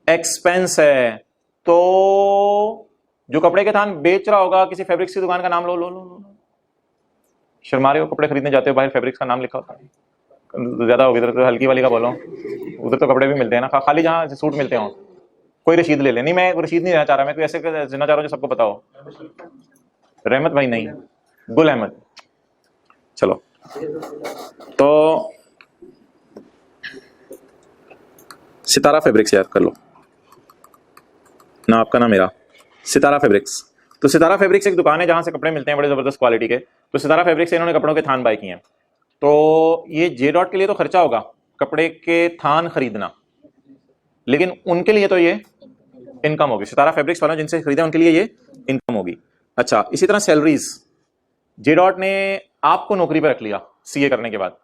एक्सपेंस है। तो जो कपड़े के थान बेच रहा होगा, किसी फैब्रिक्स की दुकान का नाम लो लो लो लो, शर्मा रहे हो? कपड़े खरीदने जाते हो बाहर, फैब्रिक्स का नाम लिखा होता है, ज्यादा होगी इधर तो हल्की वाली का बोलो, उधर तो कपड़े भी मिलते हैं ना, खाली जहां सूट मिलते हो। कोई रशीद ले ले। नहीं, मैं रशीद नहीं रहना चाह रहा, मैं कोई ऐसे देना चाह रहा हूं जो सबको पता हो। रहमत भाई नहीं, गुल अहमद। चलो, तो सितारा फैब्रिक्स याद कर लो ना, आपका ना मेरा, सितारा फैब्रिक्स। तो सितारा फैब्रिक्स एक दुकान है जहां से कपड़े मिलते हैं बड़े जबरदस्त क्वालिटी के। तो सितारा फैब्रिक्स से इन्होंने कपड़ों के थान बाय किए हैं। तो ये जे डॉट के लिए तो खर्चा होगा कपड़े के थान खरीदना, लेकिन उनके लिए तो ये इनकम होगी। सितारा फैब्रिक्स वालों जिनसे खरीदा उनके लिए ये इनकम होगी। अच्छा, इसी तरह सैलरीज, जे डॉट ने आपको नौकरी पर रख लिया सीए करने के बाद,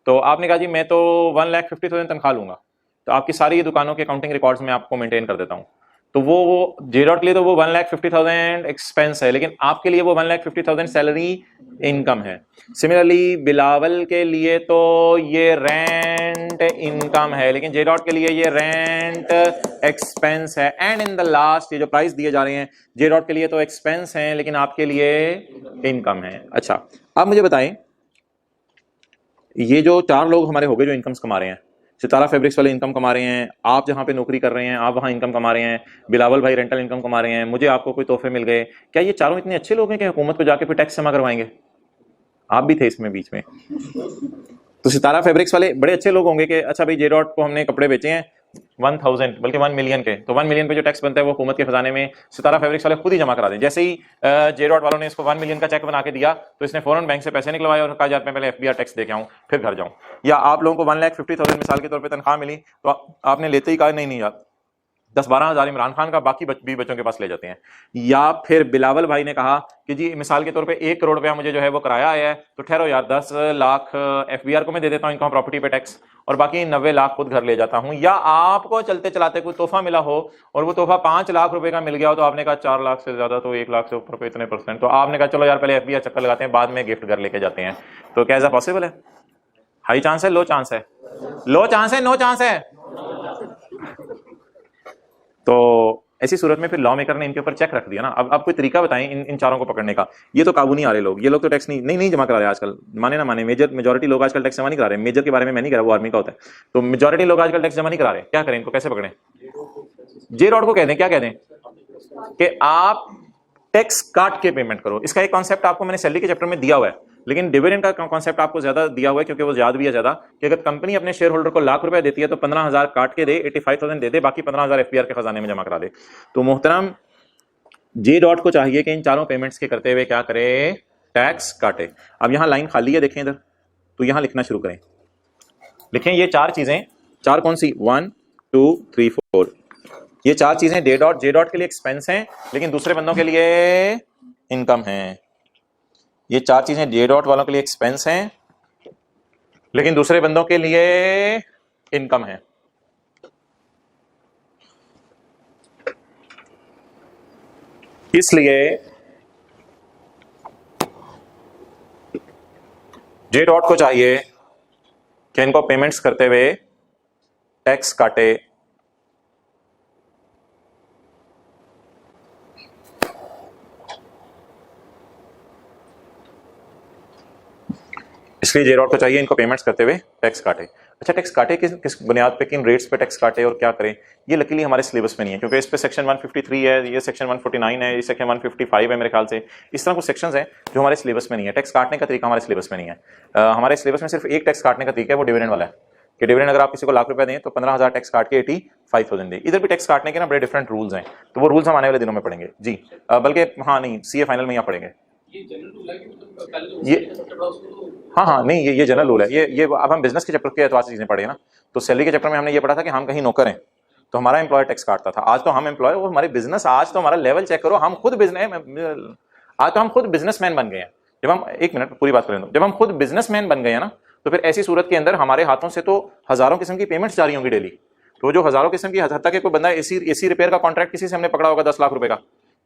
तो आपने कहा जी मैं तो 1,50,000 तनख्वाह लूंगा, तो आपकी सारी दुकानों के अकाउंटिंग रिकॉर्ड्स में आपको मेंटेन कर देता हूं। तो वो जे डॉट के लिए तो वो 1,50,000 एक्सपेंस है, लेकिन आपके लिए वो 1,50,000 सैलरी इनकम है। सिमिलरली बिलावल के लिए तो ये रेंट इनकम है, लेकिन जे डॉट के लिए ये रेंट एक्सपेंस है। एंड इन द लास्ट ये जो प्राइस दिए जा रहे हैं जे डॉट के लिए तो एक्सपेंस हैं, लेकिन आपके लिए इनकम है। अच्छा, अब मुझे बताएं, ये जो चार लोग हमारे हो गए जो इनकम्स कमा रहे हैं, सितारा फैब्रिक्स वाले इनकम कमा रहे हैं, आप जहां पे नौकरी कर रहे हैं आप वहां इनकम कमा रहे हैं, बिलावल भाई रेंटल इनकम कमा रहे हैं, मुझे आपको कोई तोहफे मिल गए, क्या ये चारों इतने अच्छे लोग हैं कि हुकूमत को जाके फिर टैक्स जमा करवाएंगे? आप भी थे इसमें बीच में। तो सितारा फैब्रिक्स वाले बड़े अच्छे लोग होंगे कि अच्छा भाई जे डॉट को हमने कपड़े बेचे हैं 1,000 बल्कि 1 मिलियन के, तो 1 मिलियन पे जो टैक्स बनता है वो हुकूमत के खजाने में सितारा फैब्रिक्स वाले खुद ही जमा करा दें। जैसे ही जे डॉट वालों ने इसको 1 मिलियन का चेक बना के दिया तो इसने फौरन बैंक से पैसे निकलवाए और कहा जाता है पहले एफबीआर टैक्स दे के आऊं फिर घर जाऊं। या आप लोगों को 1,50,000 मिसाल के तौर पर तनख्वाह मिली, तो आपने लेते ही कहा नहीं नहीं यार 10-12 हजार इमरान खान का, बाकी भी बच्चों के पास ले जाते हैं। या फिर बिलावल भाई ने कहा कि जी मिसाल के तौर पे 1 करोड़ रुपया मुझे जो है वो किराया आया है, तो ठहरो यार 10 लाख एफबीआर को मैं दे देता हूँ इनकम प्रॉपर्टी पे टैक्स, और बाकी 90 लाख खुद घर ले जाता हूँ। या आपको चलते चलाते कोई तोहफा मिला हो और वो तोहफा 5 लाख रुपए का मिल गया हो, तो आपने कहा 4 लाख से ज्यादा तो 1 लाख से ऊपर पे इतने %, तो आपने कहा चलो यार पहले एफबीआर चक्कर लगाते हैं बाद में गिफ्ट घर लेके जाते हैं। तो क्या ऐसा पॉसिबल है? हाई चांस है, लो चांस है? लो चांस है, नो चांस है? तो ऐसी सूरत में फिर लॉ मेकर ने इनके ऊपर चेक रख दिया ना। अब कोई तरीका बताएं इन चारों को पकड़ने का। ये तो काबू नहीं आ रहे लोग, ये लोग तो टैक्स नहीं जमा करा रहे आजकल, माने ना माने मेजॉरिटी लोग आजकल टैक्स जमा नहीं करा रहे। मेजर के बारे में मैं नहीं कह रहा, वो आर्मी का होता है। तो मेजॉरिटी लोग आजकल टैक्स जमा नहीं करा रहे, क्या करें? इनको कैसे पकड़े? जे रॉड को कह दें, क्या कह दें कि आप टैक्स काट के पेमेंट करो। इसका एक कॉन्सेप्ट आपको मैंने सैलरी के चैप्टर में दिया हुआ है, लेकिन डिविडेंड का कॉन्सेप्ट आपको ज्यादा दिया हुआ है क्योंकि वो याद भी है ज्यादा, कि अगर कंपनी अपने शेयर होल्डर को ₹1,00,000 देती है तो 15,000 काट के दे, 85,000 दे दे, बाकी 15,000 एफपीआर के खजाने में जमा करा दे। तो मोहतरम जे डॉट को चाहिए कि इन चारों पेमेंट्स के करते हुए क्या करे? टैक्स काटे। अब यहां लाइन खाली है, देखें इधर, तो यहां लिखना शुरू करें। लिखें ये चार चीजें, चार कौन सी? 1 2 3 4, ये चार चीजें जे डॉट के लिए एक्सपेंस हैं, लेकिन दूसरे बंदों के लिए इनकम है। ये चार चीजें जे डॉट वालों के लिए एक्सपेंस हैं, लेकिन दूसरे बंदों के लिए इनकम है। इसलिए जे डॉट को चाहिए कि इनको पेमेंट्स करते हुए टैक्स काटे। इसलिए जेरॉड को चाहिए इनको पेमेंट्स करते हुए टैक्स काटे। अच्छा, टैक्स काटे किस बुनियाद पे, किन रेट्स पे टैक्स काटे और क्या करें, ये लकीली हमारे सिलेबस में नहीं है, क्योंकि इस पे सेक्शन 153 है, ये सेक्शन 149 है, ये सेक्शन 155 है मेरे ख्याल से। इस तरह कुछ सेक्शंस हैं जो हमारे सिलेबस में नहीं है। टैक्स काटने का तरीका हमारे सिलेबस में नहीं है। हमारे सिलेबस में सिर्फ एक टैक्स काटने का तरीका है, वो डिविडेंड वाला है कि डिविडेंड अगर आप किसी को लाख रुपए दें तो 15,000 टैक्स काट के 85,000 दे। इधर भी टैक्स काटने के ना बड़े डिफरेंट रूल्स हैं, तो वो रूल्स हम आने वाले दिनों में पढ़ेंगे जी। बल्कि हाँ नहीं, सीए फाइनल में यहाँ पढ़ेंगे ये। हाँ, नहीं, ये जनरल रूल है। ये अब हम बिजनेस के चैप्टर के एतबार से चीजें पढ़े ना, तो सैलरी के चैप्टर में हमने ये पढ़ा था कि हम कहीं नौकर हैं तो हमारा एम्प्लॉयर टैक्स काटता था। आज तो हम एम्प्लॉयर, वो हमारे बिजनेस, आज तो हमारा लेवल चेक करो, हम खुद बिजनेस, आज तो हम खुद बिजनेसमैन बन गए हैं। जब हम, एक मिनट पूरी बात करें दो, जब हम खुद बिजनेसमैन बन गए हैं ना, तो फिर ऐसी सूरत के अंदर हमारे हाथों से तो हजारों किस्म की पेमेंट्स जारी होंगी डेली। तो जो हजारों किस्म की, हद तक कोई बंदा एसी रिपेयर का कॉन्ट्रैक्ट किसी से हमने पकड़ा होगा 10 लाख रुपए का,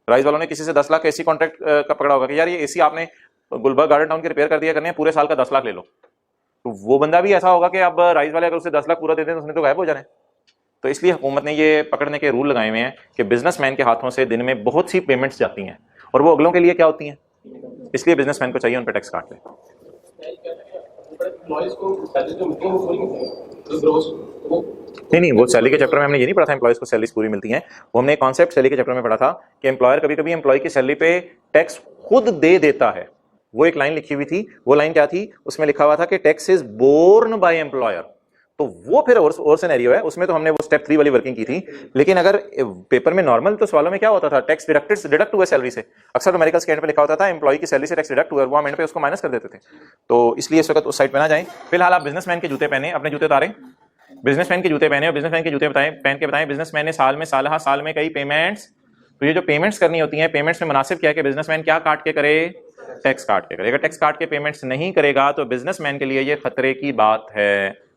राइस वालों ने किसी से 10 लाख एसी कॉन्ट्रैक्ट का पकड़ा होगा कि यार ये एसी आपने गुलबर्ग गार्डन टाउन की रिपेयर कर दिया करने, पूरे साल का 10 लाख ले लो। तो वो बंदा भी ऐसा होगा कि अब राइस वाले अगर उसे 10 लाख पूरा दे दें तो उसने तो गायब हो जाना है। तो इसलिए हुकूमत ने ये पकड़ने के रूल लगाए हुए हैं कि बिजनेसमैन के हाथों से दिन में बहुत सी पेमेंट्स जाती हैं और वो अगलों के लिए क्या होती हैं, इसलिए बिजनेसमैन को चाहिए उन पर टैक्स काट ले। नहीं, वो सैलरी के चैप्टर में हमने ये नहीं पढ़ा था एम्प्लॉयज को सैलरीज पूरी मिलती हैं। वो हमने कॉन्सेप्ट सैलरी के चैप्टर में पढ़ा था कि एम्प्लॉयर कभी कभी एम्प्लॉय की सैलरी पे टैक्स खुद दे देता है। वो एक लाइन लिखी हुई थी, वो लाइन क्या थी, उसमें लिखा हुआ था कि tax is borne by employer. तो वो फिर और सिनेरियो है, उसमें तो हमने वो स्टेप 3 वाली वर्किंग की थी। लेकिन अगर पेपर में नॉर्मल तो सवालों में क्या होता था, टैक्स डिडक्ट हुआ सैलरी से। अक्सर न्यूमेरिकल स्टैंड पे लिखा होता था एम्प्लॉय की सैलरी से टैक्स डिडक्ट हुआ, वो हम एंड पे उसको माइनस कर देते थे। तो इसलिए इस वक्त उस साइड पे ना जाएं। फिलहाल आप बिजनेसमैन के जूते पहने, अपने जूते उतारें, बिजनेसमैन के जूते पहने और बिजनेसमैन के जूते पहन के बताएं बिजनेसमैन ने साल में कई पेमेंट्स, तो ये जो पेमेंट्स करनी होती हैं, पेमेंट्स में मुनासिब क्या है कि बिजनेसमैन क्या काट के करे, टैक्स काट के करे। अगर टैक्स काट के पेमेंट्स नहीं करेगा तो बिजनेसमैन के लिए ये खतरे की बात है।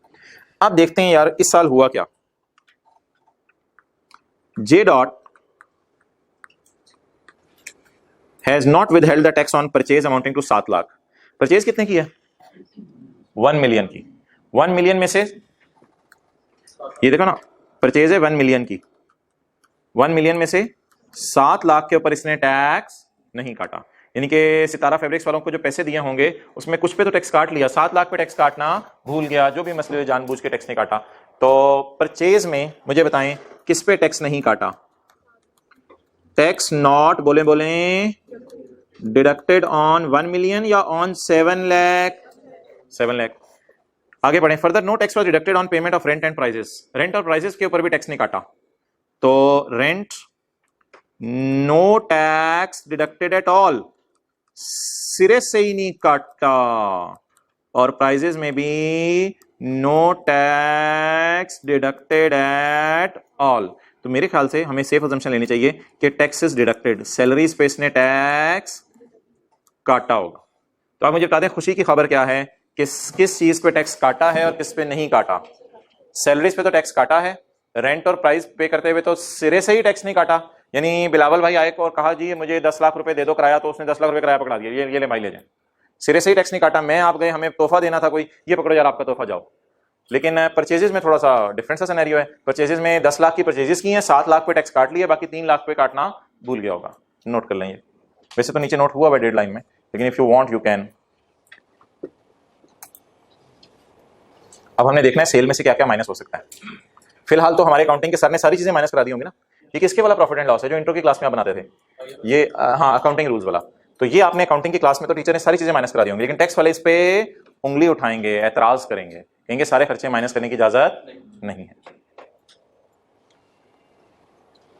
अब देखते हैं यार इस साल हुआ क्या। J dot has not withheld the tax on purchase amounting to 7 lakh. Purchase कितने की है, 1 मिलियन की। 1 मिलियन में से ये देखो ना, परचेज है 1 मिलियन की, 1 मिलियन में से 7 लाख के ऊपर इसने टैक्स नहीं काटा। यानी कि सितारा फैब्रिक्स वालों को जो पैसे दिए होंगे उसमें कुछ पे तो टैक्स काट लिया, 7 लाख पे टैक्स काटना भूल गया, जो भी मसले जानबूझ के टैक्स नहीं काटा। तो परचेज में मुझे बताएं किस पे टैक्स नहीं काटा, टैक्स नॉट बोले डिडक्टेड ऑन 1 मिलियन या ऑन 7 लाख। 7 लाख। आगे बढ़े, further no tax was deducted on payment of rent and prizes. Rent और प्राइजेस के ऊपर भी टैक्स नहीं काटा, तो rent no tax deducted at all, सिरे से ही नहीं काटा। और प्राइजेस में भी no tax deducted at all. तो मेरे ख्याल से हमें सेफ अजम्पशन लेनी चाहिए कि टैक्सेस डिडक्टेड, सैलरीज पे इसने टैक्स काटा होगा। तो आप मुझे बता दें खुशी की खबर क्या है, किस चीज पे टैक्स काटा है और किस पे नहीं काटा। सैलरीज पे तो टैक्स काटा है, रेंट और प्राइस पे करते हुए तो सिरे से ही टैक्स नहीं काटा। यानी बिलावल भाई आए और कहा जी मुझे 10 लाख रुपए दे दो किराया, तो उसने 10 लाख रुपए किराया पकड़ा दिया, ये ले माइलेज है, सिरे से ही टैक्स नहीं काटा। मैं आप गए, हमें तोहफा देना था कोई, ये पकड़ो यार आपका तोहफा जाओ। लेकिन परचेजेस में थोड़ा सा डिफरेंट सा सिनेरियो है। परचेजेस में 10 लाख की परचेजेस की हैं, 7 लाख पे टैक्स काट लिया, बाकी 3 लाख पे काटना भूल गया होगा। नोट कर लेंगे, वैसे तो नीचे नोट हुआ है डेडलाइन में, लेकिन if you want you can. अब हमने देखना है सेल में से क्या क्या माइनस हो सकता है। फिलहाल तो हमारे अकाउंटिंग के सर ने सारी चीजें माइनस करा दी होंगी ना। ये किसके वाला प्रॉफिट एंड लॉस है जो इंट्रो की क्लास में आप बनाते थे, ये हाँ अकाउंटिंग रूल्स वाला। तो ये आपने अकाउंटिंग की क्लास में तो टीचर ने सारी चीजें माइनस करा दी होंगी, लेकिन टैक्स वाले इस पे उंगली उठाएंगे, एतराज करेंगे, कहेंगे सारे खर्चे माइनस करने की इजाजत नहीं है।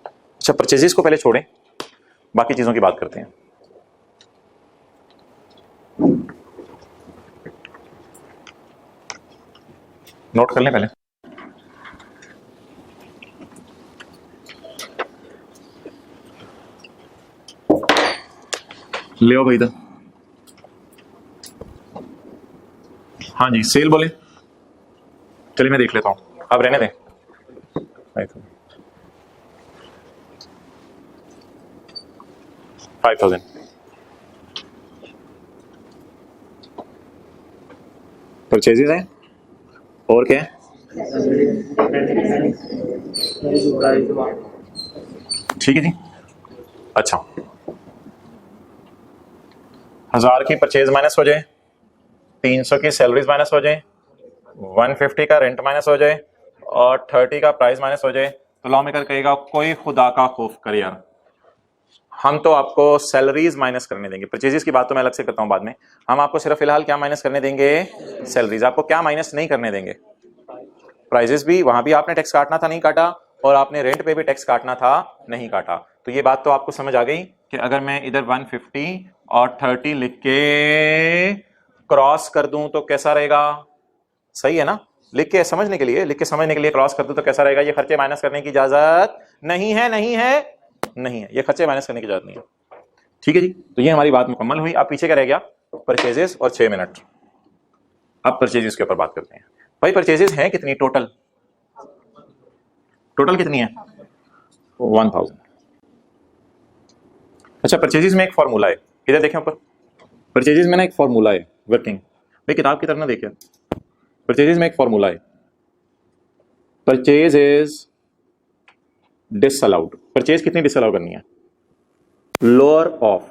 अच्छा, परचेजेस को पहले छोड़ें, बाकी चीजों की बात करते हैं। नोट कर लें पहले। ले आओ भाई इधर। हाँ जी, सेल बोले, चलिए मैं देख लेता हूं, अब रहने दें। 5,000 परचेजेस हैं और क्या है, ठीक है जी। अच्छा, 1000 की परचेज माइनस हो जाए 300 की सैलरीज माइनस हो जाए, 150 का रेंट माइनस हो जाए और 30 का प्राइस माइनस हो जाए, तो लॉ मेकर कहेगा कोई खुदा का खौफ कर यार, हम तो आपको सैलरीज माइनस करने देंगे। परचेजेस की बात तो मैं अलग से करता हूं बाद में, हम आपको सिर्फ फिलहाल क्या माइनस करने देंगे, सैलरीज। आपको क्या माइनस नहीं करने देंगे, प्राइजेस भी, वहां भी आपने टैक्स काटना था नहीं काटा, और आपने रेंट पे भी टैक्स काटना था नहीं काटा। तो ये बात तो आपको समझ आ गई कि अगर मैं इधर 150 और 30 लिख के क्रॉस कर दूं तो कैसा रहेगा, सही है ना, लिख के समझने के लिए, लिख के समझने के लिए क्रॉस कर दूं तो कैसा रहेगा, ये खर्चे माइनस करने की इजाजत नहीं है, नहीं है, नहीं है, ये खर्चे माइनस करने की इजाजत नहीं है। ठीक है जी, तो ये हमारी बात मुकम्मल हुई। अब पीछे क्या रह गया, परचेजेस और 6 मिनट। अब परचेजेस के ऊपर बात करते हैं। भाई परचेजेस है कितनी टोटल, टोटल कितनी है, 1000। अच्छा, परचेजेस में एक फॉर्मूला है, इधर देखें ऊपर, परचेजेस में ना एक फॉर्मूला है वर्किंग, भाई किताब की तरफ ना देखिए, परचेजेस में एक फॉर्मूला है, परचेज इज डिसअलाउड। परचेज कितनी डिसअलाउ करनी है, लोअर ऑफ,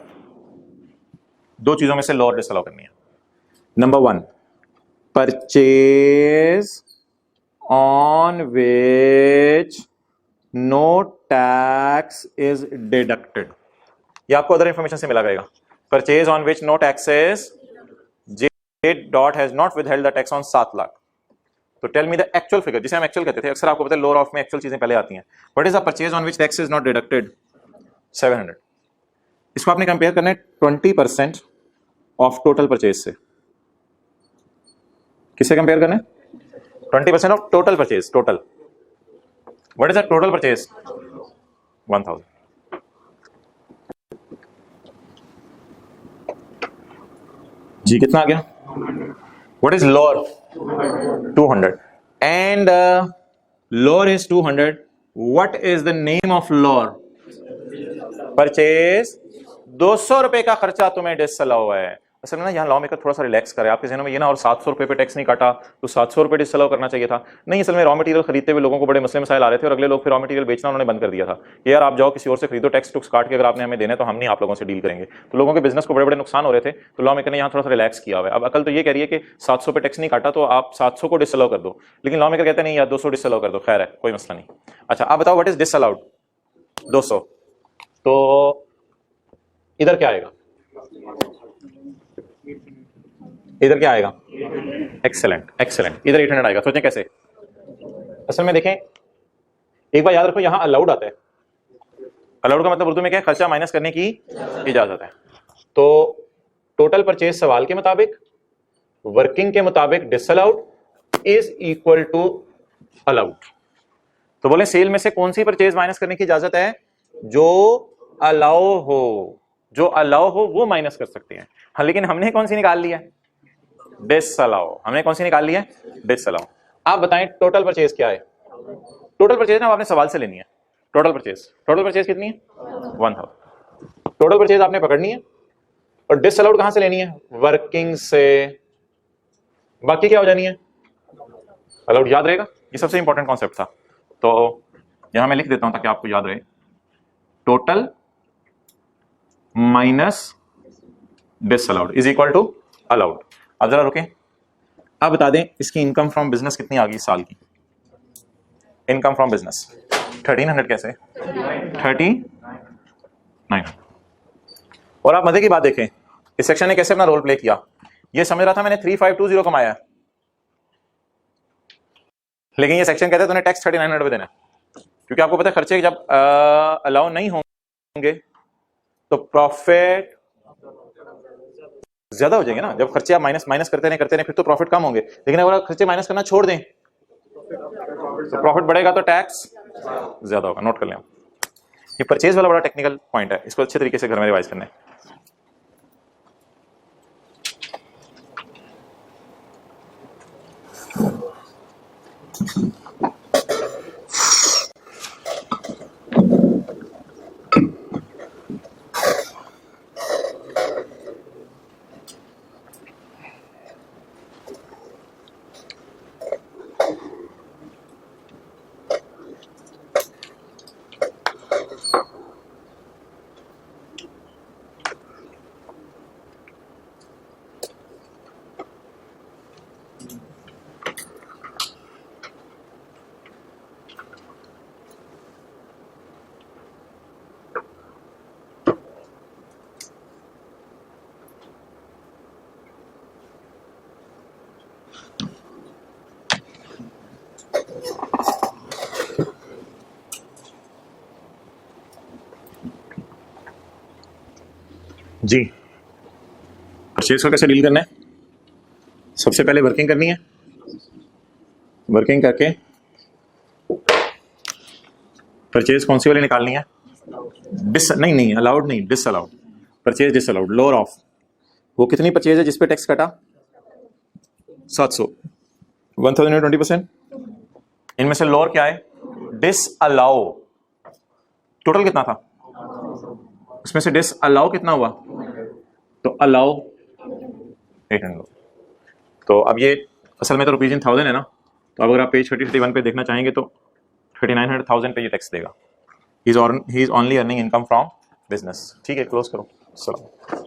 दो चीजों में से लोअर डिसअलाउ करनी है। Number 1, purchase on which no tax is deducted, ये आपको अदर इंफॉर्मेशन से मिला रहेगा। Purchase on which no taxes, J dot has not withheld the tax on 7 lakh. तो tell me the actual figure, जिसे हम एक्चुअल कहते थे, अक्सर आपको पता है लोअर ऑफ में एक्चुअल चीजें पहले आती हैं। What is the purchase on which tax is not deducted, 700। इसको आपने कंपेयर करना है 20% ऑफ टोटल परचेज से। किससे कंपेयर करना है, 20% of total purchase, total. What is the total purchase, 1000। जी कितना आ गया, what is lower, 200, and lower is 200। What is the name of lower, purchase 200 रुपए का खर्चा तुम्हें डिसअलाउ है। असल में ना यहाँ लॉ मेकर थोड़ा सा रिलैक्स करे आपके जहनों में ये ना, और 700 रुपए पे टैक्स नहीं काटा तो 700 रुपए डिसअलाउ करना चाहिए था, नहीं। असल में रॉ मटेरियल खरीदते हुए लोगों को बड़े मसले मसाइल आ रहे थे और अगले लोग फिर रॉ मटेरियल बेचना उन्होंने बंद कर दिया था, यार आप जाओ किसी और से खरीदो, टैक्स टुक्स काट के अगर आपने हमें देना तो हम नहीं आप लोगों से डील करेंगे। तो लोगों के बिजनेस को बड़े बड़े नुकसान हो रहे थे, तो लॉ मेकर ने यहाँ थोड़ा सा रिलैक्स किया हुआ है। अब अकल तो ये कह रही है कि 700 पे टैक्स नहीं काटा तो आप 700 को डिसअलाउ कर दो, लेकिन लॉ मेकर कहते नहीं यार 200 डिसअलाउ कर दो, खैर है कोई मसला नहीं। अच्छा आप बताओ व्हाट इज डिसअलाउड, 200, तो इधर क्या आएगा, इधर क्या आएगा, एक्सेलेंट एक्सेलेंट, इधर 800 आएगा। सोचें कैसे, असल में देखें एक बार याद रखो, यहां अलाउड आता है, अलाउड का मतलब उर्दू में क्या है, खर्चा माइनस करने की इजाजत है। तो टोटल परचेज सवाल के मुताबिक, वर्किंग के मुताबिक disallowed is equal to allowed. तो बोले सेल में से कौन सी परचेज माइनस करने की इजाजत है, जो अलाउ हो, जो अलाउ हो वो माइनस कर सकते हैं। हाँ लेकिन हमने कौन सी निकाल लिया, डिसअलाउ, हमने कौन सी निकाल लिया, डिसअलाउ। आप बताएं टोटल परचेज क्या है, टोटल परचेज ना आपने सवाल से लेनी है, टोटल परचेज कितनी है, 1000। टोटल परचेज आपने पकड़नी है, और डिसअलाउड कहां से लेनी है, वर्किंग से, बाकी क्या हो जानी है, अलाउड। याद रहेगा, ये सबसे इंपॉर्टेंट कॉन्सेप्ट था। तो यहां मैं लिख देता हूं ताकि आपको याद रहे, total minus disallowed is equal to allowed. अब जरा रुकें, आप बता दें इसकी इनकम फ्रॉम बिजनेस कितनी आ गई साल की, इनकम फ्रॉम बिजनेस 1300 कैसे, 39। और आप मजे की बात देखें, इस सेक्शन ने कैसे अपना रोल प्ले किया। ये समझ रहा था मैंने 3520 कमाया, लेकिन ये सेक्शन कहता है तूने टैक्स 3900 पे देना है, क्योंकि आपको पता है खर्चे जब अलाउ नहीं होंगे तो प्रॉफिट ज्यादा हो जाएंगे ना। जब खर्चे आप माइनस करते रहे फिर तो प्रॉफिट कम होंगे, लेकिन अगर खर्चे माइनस करना छोड़ दें तो प्रॉफिट बढ़ेगा तो टैक्स ज्यादा होगा। नोट कर लें, ये परचेज वाला बड़ा टेक्निकल पॉइंट है, इसको अच्छे तरीके से घर में रिवाइज करना है। जी, परचेज को कैसे डील करना है? सबसे पहले वर्किंग करनी है, वर्किंग करके परचेज कौन सी वाली निकालनी है? नहीं अलाउड नहीं, disallowed. Purchase disallowed, lower of. वो कितनी परचेज है जिस पे टैक्स कटा? 700। 1000 में 20%। इनमें से लोअर क्या है? डिसअलाउ। टोटल कितना था? उसमें से डिसअलाउ कितना हुआ? तो अलाउ 800। तो अब ये असल में तो रुपीज इन 1000 है ना, तो अब अगर आप पेज 31 पे देखना चाहेंगे तो 3900,000 पे ये टैक्स देगा। He is only earning income from business. ठीक है, क्लोज करो। सलाम।